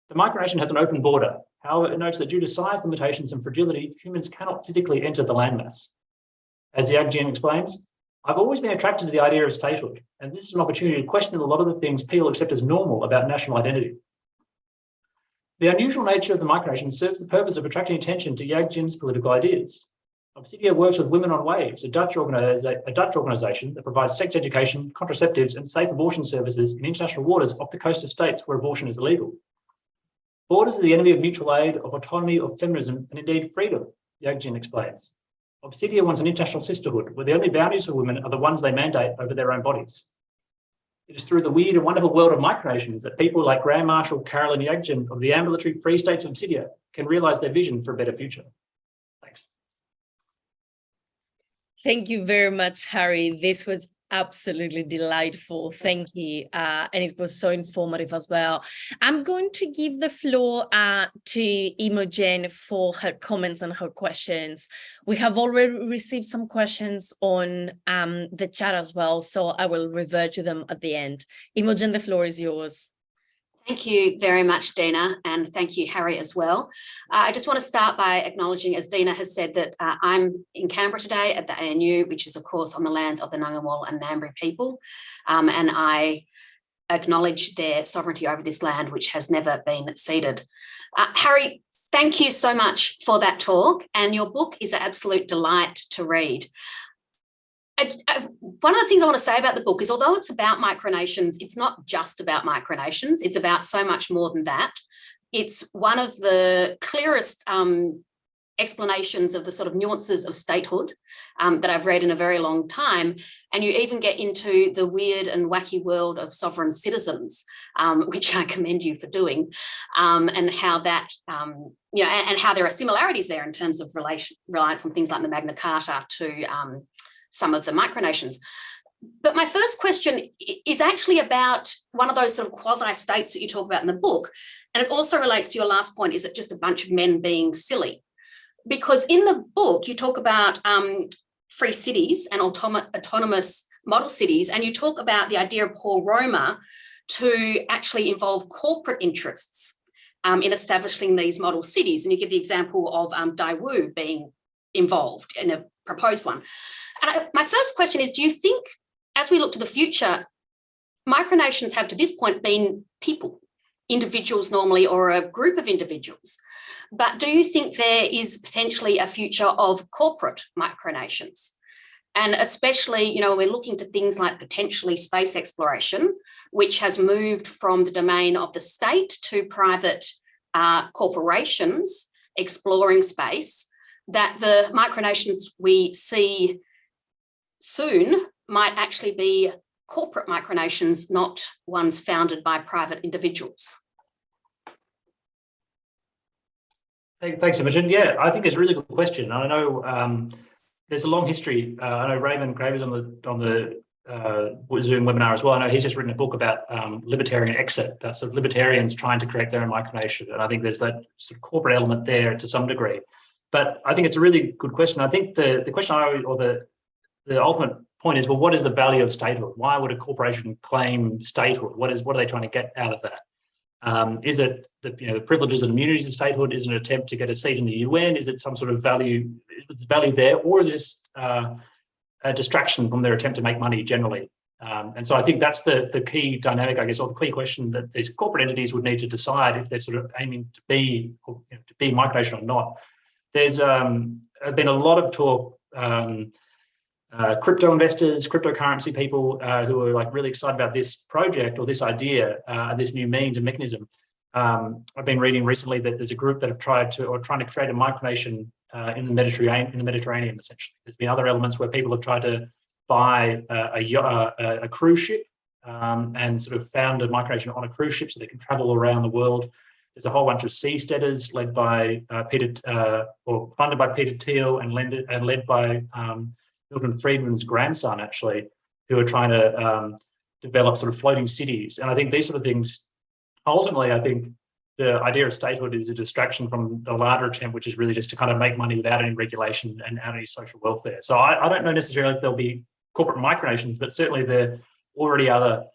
The micronation has an open border. However, it notes that due to size limitations and fragility, humans cannot physically enter the landmass. As Yagdjian explains, I've always been attracted to the idea of statehood, and this is an opportunity to question a lot of the things people accept as normal about national identity. The unusual nature of the micronation serves the purpose of attracting attention to Yagdjian's political ideas. Obsidia works with Women on Waves, a Dutch organisation that provides sex education, contraceptives, and safe abortion services in international waters off the coast of states where abortion is illegal. Borders are the enemy of mutual aid, of autonomy, of feminism, and indeed freedom, Imogen explains. Obsidia wants an international sisterhood where the only boundaries for women are the ones they mandate over their own bodies. It is through the weird and wonderful world of micronations that people like Grand Marshal Carolyn Imogen of the ambulatory Free States of Obsidia can realise their vision for a better future. Thanks. Thank you very much, Harry. This was absolutely delightful. Thank you. And it was so informative as well. I'm going to give the floor to Imogen for her comments and her questions. We have already received some questions on the chat as well, so I will revert to them at the end. Imogen, the floor is yours. Thank you very much, Dina, and thank you, Harry, as well. I just want to start by acknowledging, as Dina has said, that I'm in Canberra today at the ANU, which is, of course, on the lands of the Ngunnawal and Ngambri people, and I acknowledge their sovereignty over this land, which has never been ceded. Harry, thank you so much for that talk, and your book is an absolute delight to read. One of the things I want to say about the book is, although it's about micronations, it's not just about micronations. It's about so much more than that. It's one of the clearest explanations of the sort of nuances of statehood that I've read in a very long time. And you even get into the weird and wacky world of sovereign citizens, which I commend you for doing, and how that, you know, and how there are similarities there in terms of reliance on things like the Magna Carta to some of the micronations. But my first question is actually about one of those sort of quasi-states that you talk about in the book. And it also relates to your last point, is it just a bunch of men being silly? Because in the book, you talk about free cities and autonomous model cities, and you talk about the idea of Paul Romer to actually involve corporate interests in establishing these model cities. And you give the example of Daewoo being involved in a proposed one. And my first question is, do you think, as we look to the future, micronations have to this point been people, individuals normally, or a group of individuals? But do you think there is potentially a future of corporate micronations? And especially, you know, we're looking to things like potentially space exploration, which has moved from the domain of the state to private corporations exploring space, that the micronations we see soon might actually be corporate micronations, not ones founded by private individuals. Thanks, Imogen. Yeah, I think it's a really good question. I know there's a long history. I know Raymond Gray was on the Zoom webinar as well. I know he's just written a book about libertarian exit, sort of libertarians trying to create their own micronation. And I think there's that sort of corporate element there to some degree. But I think it's a really good question. I think the question the ultimate point is, well, what is the value of statehood? Why would a corporation claim statehood? What are they trying to get out of that? Is it the privileges and immunities of statehood? Is it an attempt to get a seat in the UN? Is it some sort of value? Is value there, or is this a distraction from their attempt to make money generally? And so I think that's the key dynamic, I guess, or the key question that these corporate entities would need to decide if they're sort of aiming to be micronation or not. There's been a lot of talk. Crypto investors, cryptocurrency people who are like really excited about this project or this idea, this new means and mechanism. I've been reading recently that there's a group that have trying to create a micronation in the Mediterranean. Essentially, there's been other elements where people have tried to buy a cruise ship and sort of found a micronation on a cruise ship so they can travel around the world. There's a whole bunch of seasteaders led by funded by Peter Thiel and led by Milton Friedman's grandson, actually, who are trying to develop sort of floating cities. And I think these sort of things, ultimately, I think the idea of statehood is a distraction from the larger attempt, which is really just to kind of make money without any regulation and any social welfare. So I don't know necessarily if there'll be corporate micronations, but certainly there already are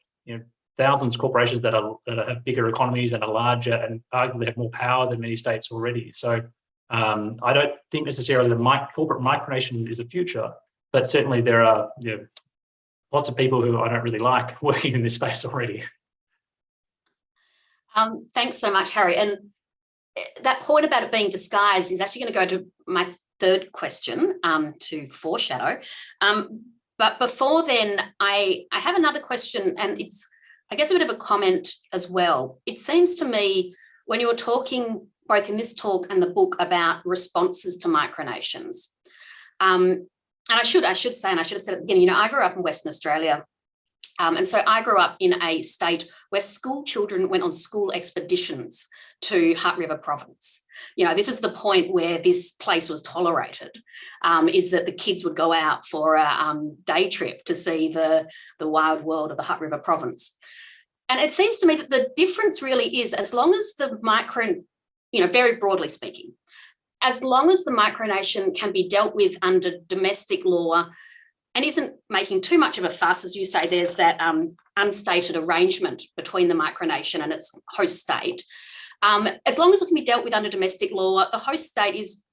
thousands of corporations that have bigger economies and are larger and arguably have more power than many states already. So I don't think necessarily the corporate micronation is the future. But certainly there are lots of people who I don't really like working in this space already. Thanks so much, Harry. And that point about it being disguised is actually going to go to my third question to foreshadow. But before then, I have another question, and it's, I guess, a bit of a comment as well. It seems to me when you're talking both in this talk and the book about responses to micronations, and I should say, and I should have said at the beginning, I grew up in Western Australia. And so I grew up in a state where school children went on school expeditions to Hutt River Province. This is the point where this place was tolerated, is that the kids would go out for a day trip to see the wild world of the Hutt River Province. And it seems to me that the difference really is, as long as the very broadly speaking, as long as the micronation can be dealt with under domestic law and isn't making too much of a fuss, as you say, there's that unstated arrangement between the micronation and its host state. As long as it can be dealt with under domestic law, the host state is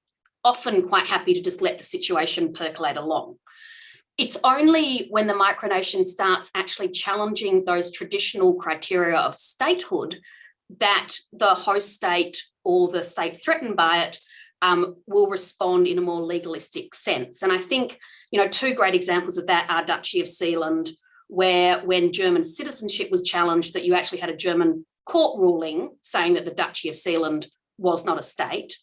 often quite happy to just let the situation percolate along. It's only when the micronation starts actually challenging those traditional criteria of statehood that the host state or the state threatened by it will respond in a more legalistic sense. And I think, two great examples of that are Duchy of Sealand, where when German citizenship was challenged, that you actually had a German court ruling saying that the Duchy of Sealand was not a state,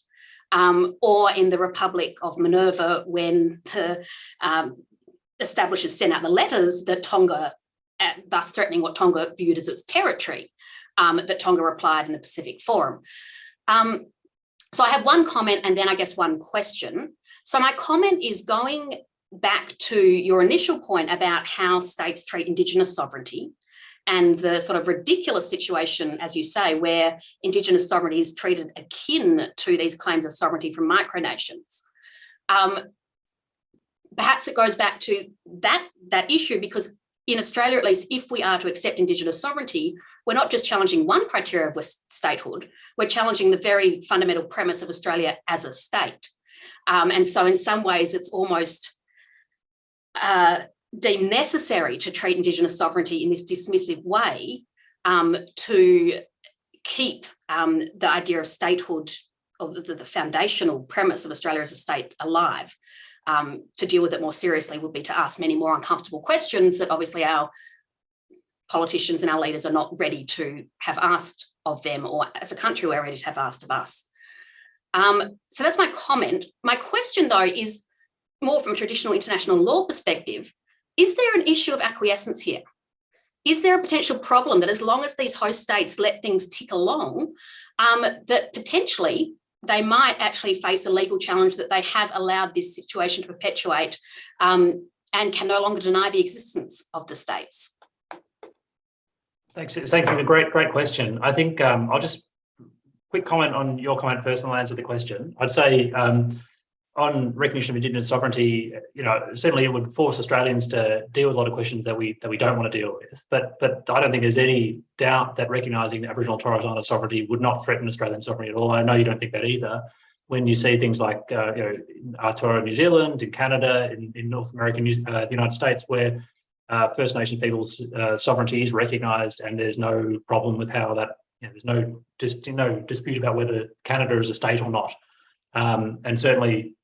or in the Republic of Minerva, when the establishers sent out the letters that Tonga, thus threatening what Tonga viewed as its territory, that Tonga replied in the Pacific Forum. So I have one comment and then I guess one question. So my comment is going back to your initial point about how states treat Indigenous sovereignty and the sort of ridiculous situation, as you say, where Indigenous sovereignty is treated akin to these claims of sovereignty from micronations. Perhaps it goes back to that issue, because in Australia, at least, if we are to accept Indigenous sovereignty, we're not just challenging one criteria of statehood, we're challenging the very fundamental premise of Australia as a state. And so in some ways, it's almost deemed necessary to treat Indigenous sovereignty in this dismissive way to keep the idea of statehood, or the foundational premise of Australia as a state, alive. To deal with it more seriously would be to ask many more uncomfortable questions that obviously our politicians and our leaders are not ready to have asked of them, or as a country we're ready to have asked of us. So that's my comment. My question, though, is more from a traditional international law perspective. Is there an issue of acquiescence here? Is there a potential problem that as long as these host states let things tick along, that potentially they might actually face a legal challenge that they have allowed this situation to perpetuate and can no longer deny the existence of the states? Thanks for the great question. I think I'll just quick comment on your comment first, and I'll answer the question. I'd say on recognition of Indigenous sovereignty, certainly it would force Australians to deal with a lot of questions that we don't want to deal with. But I don't think there's any doubt that recognising Aboriginal and Torres Strait Sovereignty would not threaten Australian sovereignty at all. I know you don't think that either. When you see things like Aotearoa, New Zealand, in Canada, in North America, the United States, where First Nations people's sovereignty is recognised, and there's no problem with how that. There's no dispute about whether Canada is a state or not, and certainly.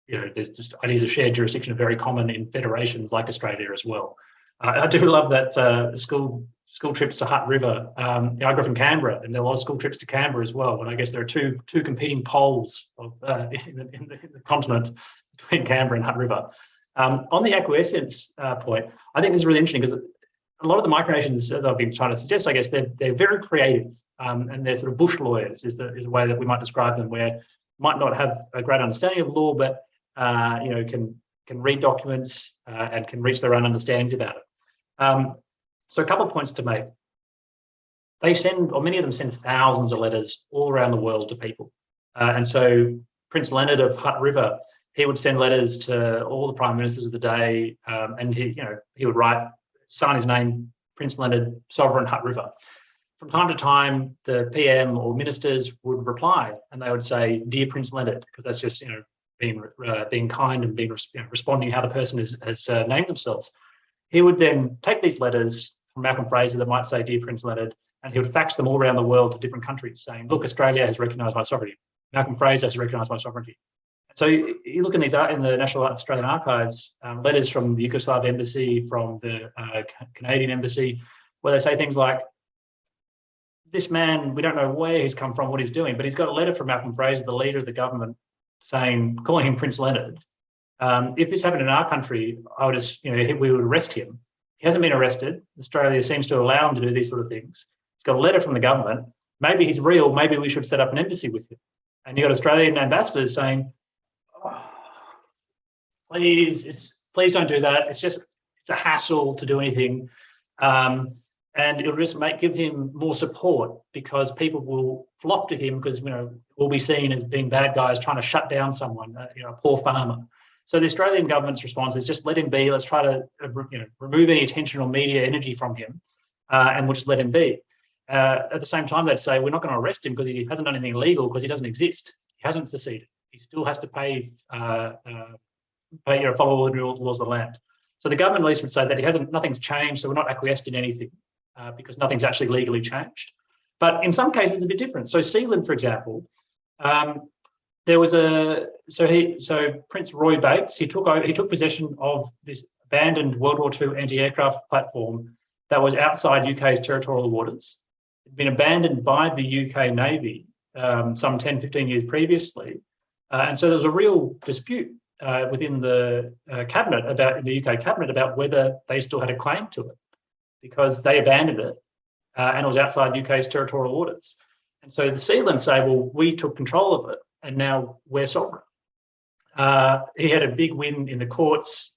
There's just ideas of shared jurisdiction are very common in federations like Australia as well. I do love that school trips to Hutt River. I grew up in Canberra, and there are a lot of school trips to Canberra as well. And I guess there are two competing poles in the continent between Canberra and Hutt River. On the acquiescence point, I think this is really interesting because a lot of the micronations, as I've been trying to suggest, I guess they're very creative, and they're sort of bush lawyers is a way that we might describe them, where might not have a great understanding of law, but can read documents and can reach their own understandings about it. So a couple of points to make. They send, or many of them send, thousands of letters all around the world to people. And so Prince Leonard of Hutt River, he would send letters to all the prime ministers of the day, and he would sign his name, Prince Leonard, Sovereign Hutt River. From time to time, the PM or ministers would reply, and they would say, "Dear Prince Leonard," because that's just being kind and being responding how the person has named themselves. He would then take these letters from Malcolm Fraser that might say, "Dear Prince Leonard," and he would fax them all around the world to different countries, saying, "Look, Australia has recognised my sovereignty. Malcolm Fraser has recognised my sovereignty." So you look in these in the National Australian Archives, letters from the Yugoslav embassy, from the Canadian embassy, where they say things like, this man, we don't know where he's come from, what he's doing, but he's got a letter from Malcolm Fraser, the leader of the government, calling him Prince Leonard. If this happened in our country, I would, we would arrest him. He hasn't been arrested. Australia seems to allow him to do these sort of things. He's got a letter from the government. Maybe he's real. Maybe we should set up an embassy with him. And you've got Australian ambassadors saying, oh, please don't do that. It's a hassle to do anything. And it'll just give him more support, because people will flock to him because, we'll be seen as being bad guys trying to shut down someone, a poor farmer. So the Australian government's response is just let him be. Let's try to, remove any attention or media energy from him, and we'll just let him be. At the same time, they'd say we're not going to arrest him because he hasn't done anything illegal, because he doesn't exist. He hasn't seceded. He still has to follow all the laws of the land. So the government at least would say that nothing's changed, so we're not acquiesced in anything. Because nothing's actually legally changed. But in some cases, it's a bit different. So Sealand, for example, there was Prince Roy Bates, he took possession of this abandoned World War II anti-aircraft platform that was outside UK's territorial waters. It had been abandoned by the UK Navy some 10, 15 years previously. And so there was a real dispute within the cabinet in the UK cabinet about whether they still had a claim to it, because they abandoned it and it was outside UK's territorial waters. And so the Sealand say, well, we took control of it and now we're sovereign. He had a big win in the courts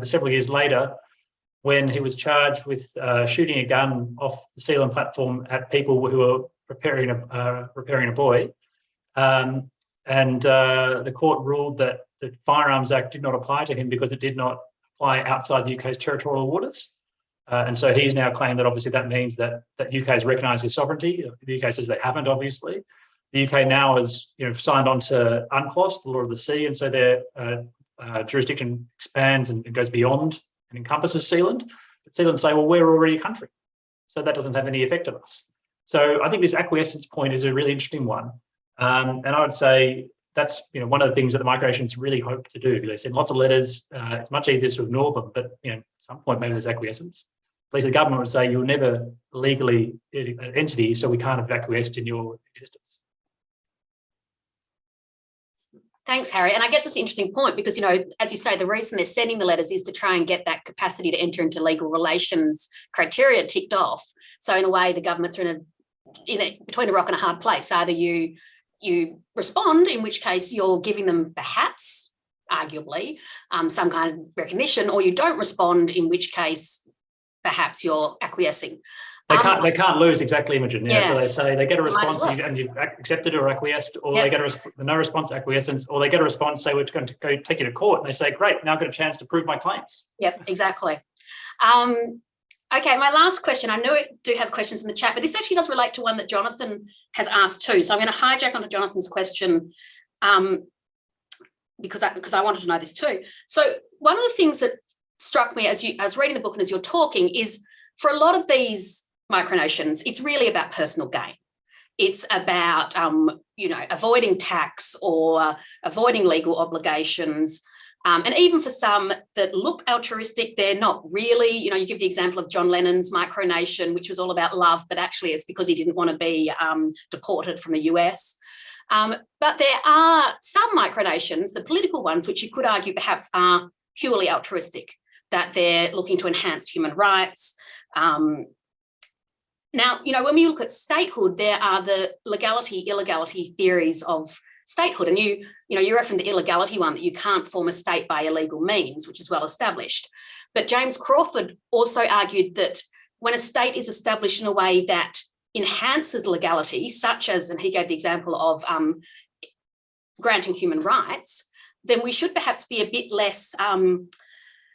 several years later when he was charged with shooting a gun off the Sealand platform at people who were repairing a buoy. And the court ruled that the Firearms Act did not apply to him because it did not apply outside the UK's territorial waters. And so he's now claimed that obviously that means that the UK has recognised his sovereignty. The UK says they haven't, obviously. The UK now has signed on to UNCLOS, the law of the sea, and so their jurisdiction expands and goes beyond and encompasses Sealand. But Sealand say, well, we're already a country, so that doesn't have any effect on us. So I think this acquiescence point is a really interesting one. And I would say that's one of the things that the Micronations really hope to do. They send lots of letters. It's much easier to ignore them, but at some point maybe there's acquiescence. At least the government would say you're never legally an entity, so we can't have acquiesced in your existence. Thanks, Harry. And I guess it's an interesting point because, as you say, the reason they're sending the letters is to try and get that capacity to enter into legal relations criteria ticked off. So in a way, the governments are between a rock and a hard place. Either you respond, in which case you're giving them perhaps, arguably, some kind of recognition, or you don't respond, in which case perhaps you're acquiescing. They can't lose, exactly, Imogen. Yeah. So they say they get a response and you've accepted or acquiesced, or they get no response, acquiescence, or they get a response, say we're going to go take you to court, and they say, great, now I've got a chance to prove my claims. Yep, exactly. Okay, my last question. I know I do have questions in the chat, but this actually does relate to one that Jonathan has asked too. So I'm going to hijack onto Jonathan's question because I wanted to know this too. So one of the things that struck me as I was reading the book and as you're talking is, for a lot of these micronations, it's really about personal gain. It's about, avoiding tax or avoiding legal obligations. And even for some that look altruistic, they're not really. You give the example of John Lennon's micronation, which was all about love, but actually it's because he didn't want to be deported from the US. But there are some micronations, the political ones, which you could argue perhaps are purely altruistic, that they're looking to enhance human rights. Now, when we look at statehood, there are the legality, illegality theories of statehood. And you referenced the illegality one, that you can't form a state by illegal means, which is well established. But James Crawford also argued that when a state is established in a way that enhances legality, such as, and he gave the example of granting human rights, then we should perhaps be a bit less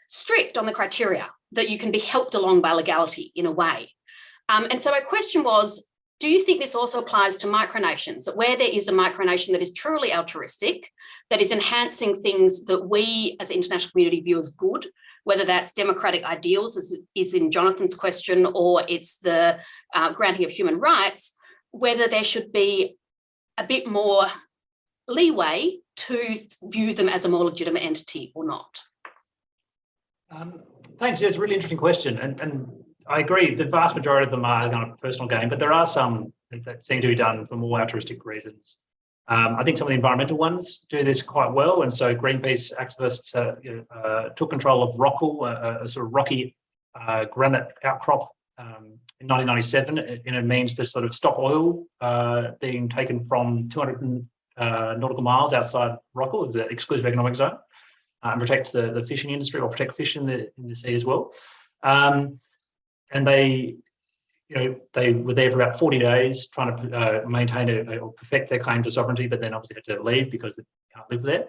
strict on the criteria, that you can be helped along by legality in a way. And so my question was, do you think this also applies to micronations, that where there is a micronation that is truly altruistic, that is enhancing things that we as an international community view as good, whether that's democratic ideals, as is in Jonathan's question, or it's the granting of human rights, whether there should be a bit more leeway to view them as a more legitimate entity or not? Thanks. Yeah, it's a really interesting question. And I agree, the vast majority of them are kind of personal gain, but there are some that seem to be done for more altruistic reasons. I think some of the environmental ones do this quite well. And so Greenpeace activists took control of Rockall, a sort of rocky granite outcrop in 1997 in a means to sort of stop oil being taken from 200 nautical miles outside Rockall, the exclusive economic zone, and protect the fishing industry, or protect fish in the sea as well. And they were there for about 40 days trying to maintain or perfect their claim to sovereignty, but then obviously had to leave because they can't live there.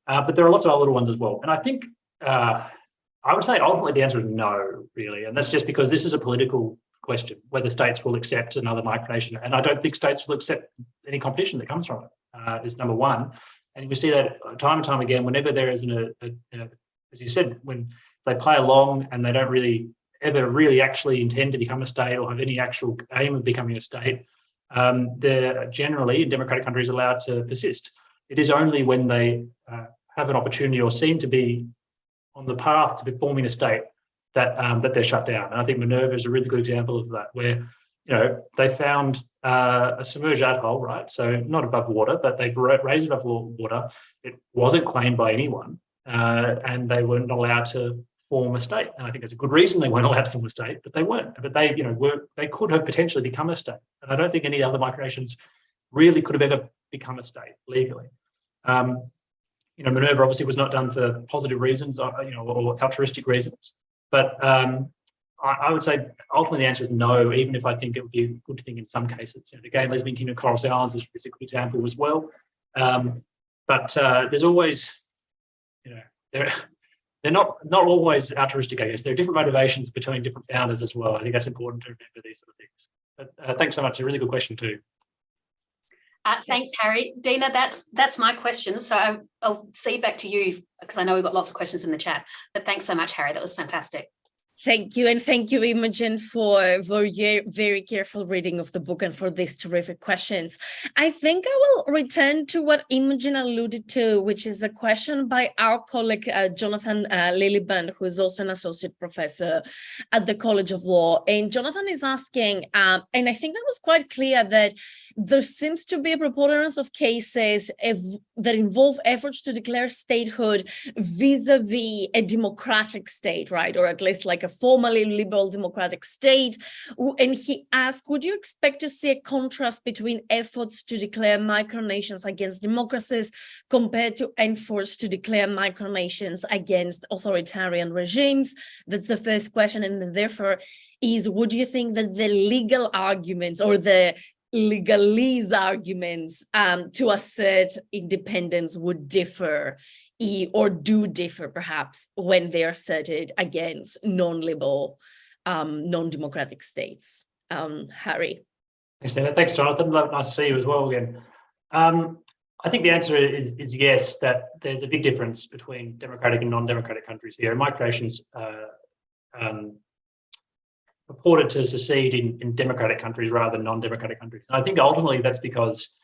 But there are lots of other little ones as well. And I think I would say ultimately the answer is no, really. And that's just because this is a political question, whether states will accept another micronation. And I don't think states will accept any competition that comes from it, is number one. And we see that time and time again, whenever there is as you said, when they play along and they don't really ever really actually intend to become a state or have any actual aim of becoming a state, they're generally in democratic countries allowed to persist. It is only when they have an opportunity or seem to be on the path to be forming a state that they're shut down. And I think Minerva is a really good example of that, where they found a submerged atoll, right? So not above water, but they raised it above water. It wasn't claimed by anyone, and they weren't allowed to form a state. And I think there's a good reason they weren't allowed to form a state, but they weren't. But they could have potentially become a state. And I don't think any other micronations really could have ever become a state legally. Minerva obviously was not done for positive reasons, or altruistic reasons. But I would say ultimately the answer is no, even if I think it would be a good thing in some cases. The Gay and Lesbian Kingdom of Coral Islands is a good example as well. But there's always, they're not always altruistic, I guess. There are different motivations between different founders as well. I think that's important to remember these sort of things. But thanks so much. A really good question too. Thanks, Harry. Dina, that's my question. So I'll see back to you because I know we've got lots of questions in the chat. But thanks so much, Harry. That was fantastic. Thank you. And thank you, Imogen, for your very careful reading of the book and for these terrific questions. I think I will return to what Imogen alluded to, which is a question by our colleague, Jonathan Lilliband, who is also an associate professor at the College of Law. And Jonathan is asking, and I think that was quite clear, that there seems to be a preponderance of cases that involve efforts to declare statehood vis-a-vis a democratic state, right? Or at least like a formally liberal democratic state. And he asked, would you expect to see a contrast between efforts to declare micronations against democracies compared to efforts to declare micronations against authoritarian regimes? That's the first question. And therefore would you think that the legal arguments or the legalese arguments to assert independence would differ or do differ perhaps when they are asserted against non-liberal, non-democratic states? Harry. Thanks, Dana. Thanks, Jonathan. Nice to see you as well again. I think the answer is yes, that there's a big difference between democratic and non-democratic countries here. Micronations purported to secede in democratic countries rather than non-democratic countries. And I think ultimately that's because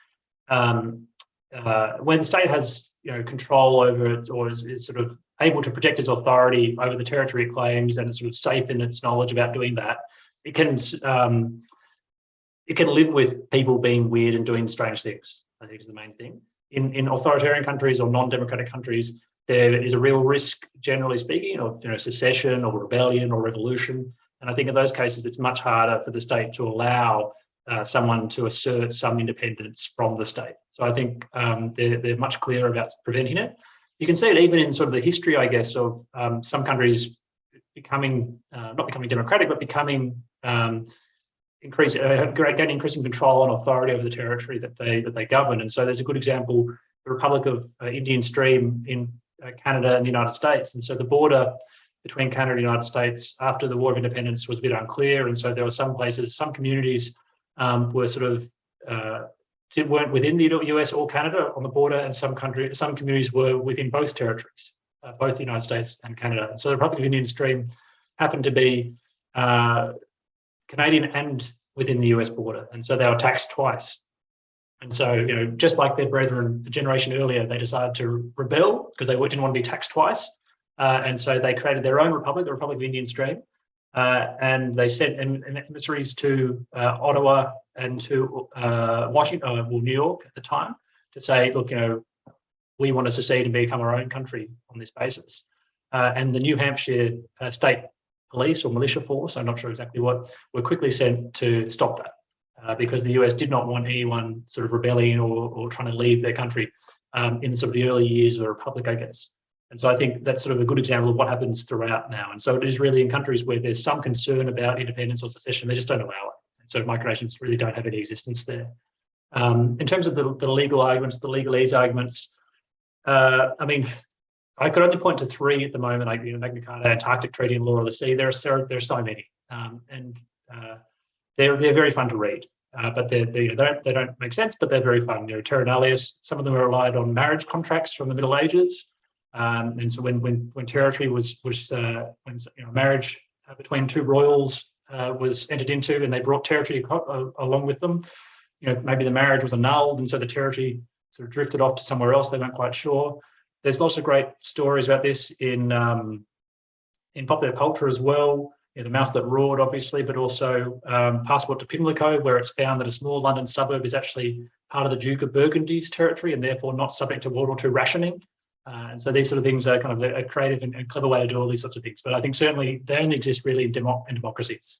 when the state has control over it, or is sort of able to protect its authority over the territory it claims, and it's sort of safe in its knowledge about doing that, it can live with people being weird and doing strange things, I think is the main thing. In authoritarian countries or non-democratic countries, there is a real risk, generally speaking, of secession or rebellion or revolution. And I think in those cases, it's much harder for the state to allow someone to assert some independence from the state. So I think they're much clearer about preventing it. You can see it even in sort of the history, I guess, of some countries becoming, not becoming democratic, but becoming gaining increasing control and authority over the territory that they govern. And so there's a good example, the Republic of Indian Stream in Canada and the United States. And so the border between Canada and the United States after the War of Independence was a bit unclear. And so there were some places, some communities were sort of weren't within the US or Canada on the border, and some communities were within both territories, both the United States and Canada. And so the Republic of Indian Stream happened to be Canadian and within the US border. And so they were taxed twice. And so, just like their brethren a generation earlier, they decided to rebel because they didn't want to be taxed twice. And so they created their own republic, the Republic of Indian Stream. And they sent emissaries to Ottawa and to Washington, New York at the time, to say, look, we want to secede and become our own country on this basis. And the New Hampshire state police or militia force, I'm not sure exactly what, were quickly sent to stop that. Because the US did not want anyone sort of rebelling or trying to leave their country in sort of the early years of the Republic, I guess. And so I think that's sort of a good example of what happens throughout now. And so it is really in countries where there's some concern about independence or secession, they just don't allow it. And so micronations really don't have any existence there. In terms of the legal arguments, the legalese arguments, I mean, I could only point to three at the moment, like Magna Carta, Antarctic Treaty, and Law of the Sea. There are so many. They're very fun to read. But they don't make sense, but they're very fun. Terra nullius, some of them are relied on marriage contracts from the Middle Ages. And so when territory was marriage between two royals was entered into, and they brought territory along with them, maybe the marriage was annulled, and so the territory sort of drifted off to somewhere else. They weren't quite sure. There's lots of great stories about this in popular culture as well. The Mouse That Roared, obviously, but also Passport to Pimlico, where it's found that a small London suburb is actually part of the Duke of Burgundy's territory and therefore not subject to World War II rationing. And so these sort of things are kind of a creative and clever way to do all these sorts of things. But I think certainly they only exist really in democracies.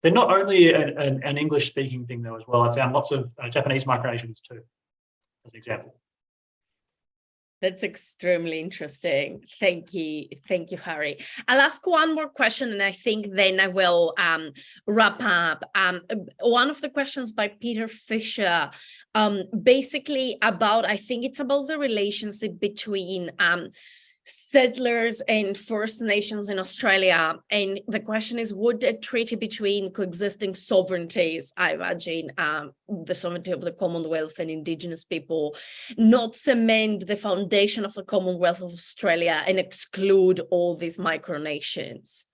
They're not only an English-speaking thing, though, as well. I found lots of Japanese micronations too, as an example. That's extremely interesting. Thank you, Harry. I'll ask one more question, and I think then I will wrap up. One of the questions by Peter Fisher, basically about, I think it's about the relationship between settlers and First Nations in Australia. And the question is, would a treaty between coexisting sovereignties, I imagine the sovereignty of the Commonwealth and Indigenous people, not cement the foundation of the Commonwealth of Australia and exclude all these micronations?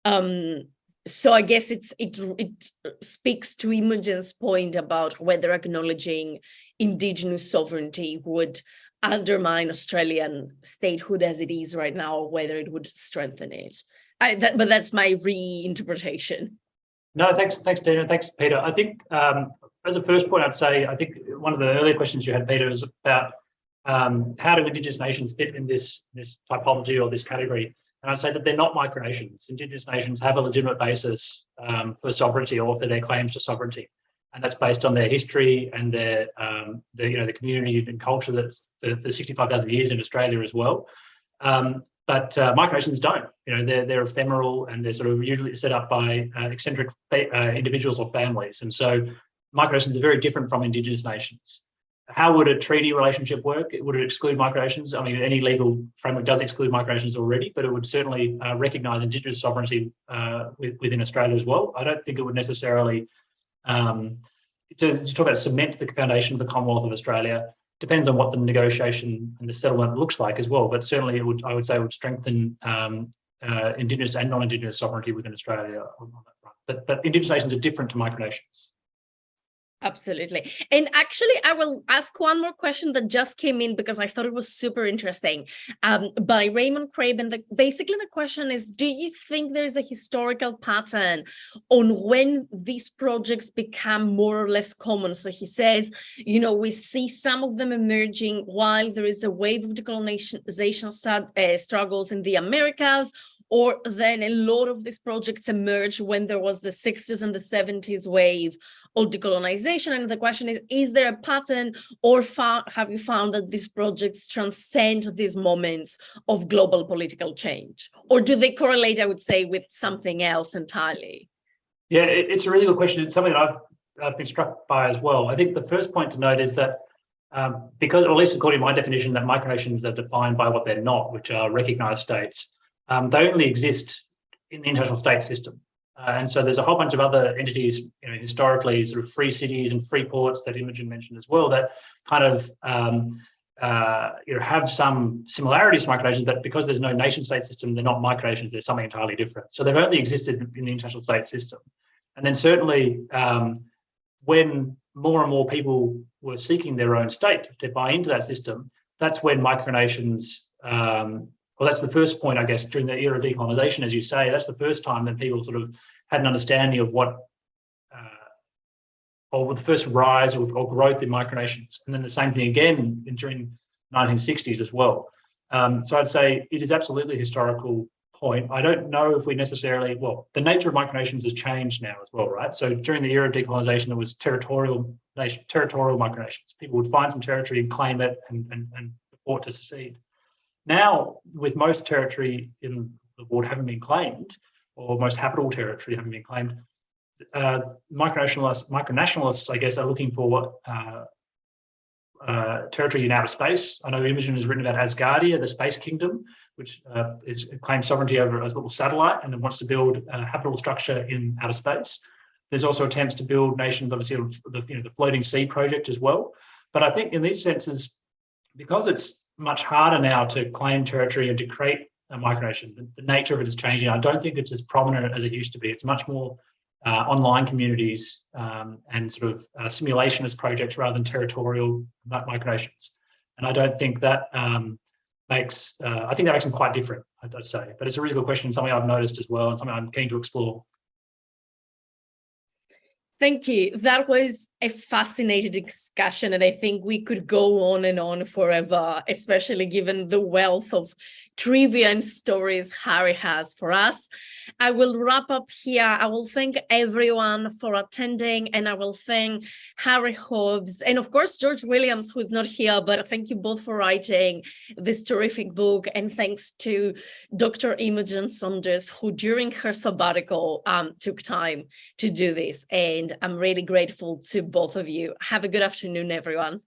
So I guess it speaks to Imogen's point about whether acknowledging Indigenous sovereignty would undermine Australian statehood as it is right now, or whether it would strengthen it. But that's my reinterpretation. No, thanks, Dina. Thanks, Peter. I think as a first point, I'd say, I think one of the earlier questions you had, Peter, is about how do Indigenous nations fit in this typology or this category? And I'd say that they're not micronations. Indigenous nations have a legitimate basis for sovereignty or for their claims to sovereignty. And that's based on their history and their, the community and culture that's for 65,000 years in Australia as well. But micronations don't. They're ephemeral, and they're sort of usually set up by eccentric individuals or families. And so micronations are very different from Indigenous nations. How would a treaty relationship work? Would it exclude micronations? I mean, any legal framework does exclude micronations already, but it would certainly recognise Indigenous sovereignty within Australia as well. I don't think it would necessarily to talk about cement the foundation of the Commonwealth of Australia. Depends on what the negotiation and the settlement looks like as well, but certainly I would say it would strengthen Indigenous and non-Indigenous sovereignty within Australia on that front. But Indigenous nations are different to micronations. Absolutely. And actually, I will ask one more question that just came in because I thought it was super interesting by Raymond Craven. Basically, the question is, do you think there is a historical pattern on when these projects become more or less common? So he says, we see some of them emerging while there is a wave of decolonization struggles in the Americas, or then a lot of these projects emerged when there was the 60s and the 70s wave of decolonization. And the question is there a pattern, or have you found that these projects transcend these moments of global political change? Or do they correlate, I would say, with something else entirely? Yeah, it's a really good question. It's something that I've been struck by as well. I think the first point to note is that because, or at least according to my definition, that micronations are defined by what they're not, which are recognised states. They only exist in the international state system. And so there's a whole bunch of other entities, historically sort of free cities and free ports that Imogen mentioned as well, that kind of have some similarities to micronations, but because there's no nation-state system, they're not micronations, they're something entirely different. So they've only existed in the international state system. And then certainly when more and more people were seeking their own state to buy into that system, that's when micronations, well, that's the first point, I guess, during the era of decolonisation, as you say, that's the first time that people sort of had an understanding of what, or the first rise or growth in micronations. And then the same thing again during 1960s as well. So I'd say it is absolutely a historical point. I don't know if we necessarily, well, the nature of micronations has changed now as well, right? So during the era of decolonisation, there was territorial micronations. People would find some territory and claim it and purport to secede. Now, with most territory in the world having been claimed, or most habitable territory having been claimed, micronationalists, I guess, are looking for territory in outer space. I know Imogen has written about Asgardia, the space kingdom, which claims sovereignty over a little satellite and wants to build a habitable structure in outer space. There's also attempts to build nations, obviously, the floating sea project as well. But I think in these senses, because it's much harder now to claim territory and to create a micronation, the nature of it is changing. I don't think it's as prominent as it used to be. It's much more online communities and sort of simulationist projects rather than territorial micronations. And I don't think that makes, I think that makes them quite different, I'd say. But it's a really good question, something I've noticed as well, and something I'm keen to explore. Thank you. That was a fascinating discussion, and I think we could go on and on forever, especially given the wealth of trivia and stories Harry has for us. I will wrap up here. I will thank everyone for attending, and I will thank Harry Hobbs and, of course, George Williams, who's not here, but thank you both for writing this terrific book. And thanks to Dr. Imogen Saunders, who during her sabbatical took time to do this. And I'm really grateful to both of you. Have a good afternoon, everyone.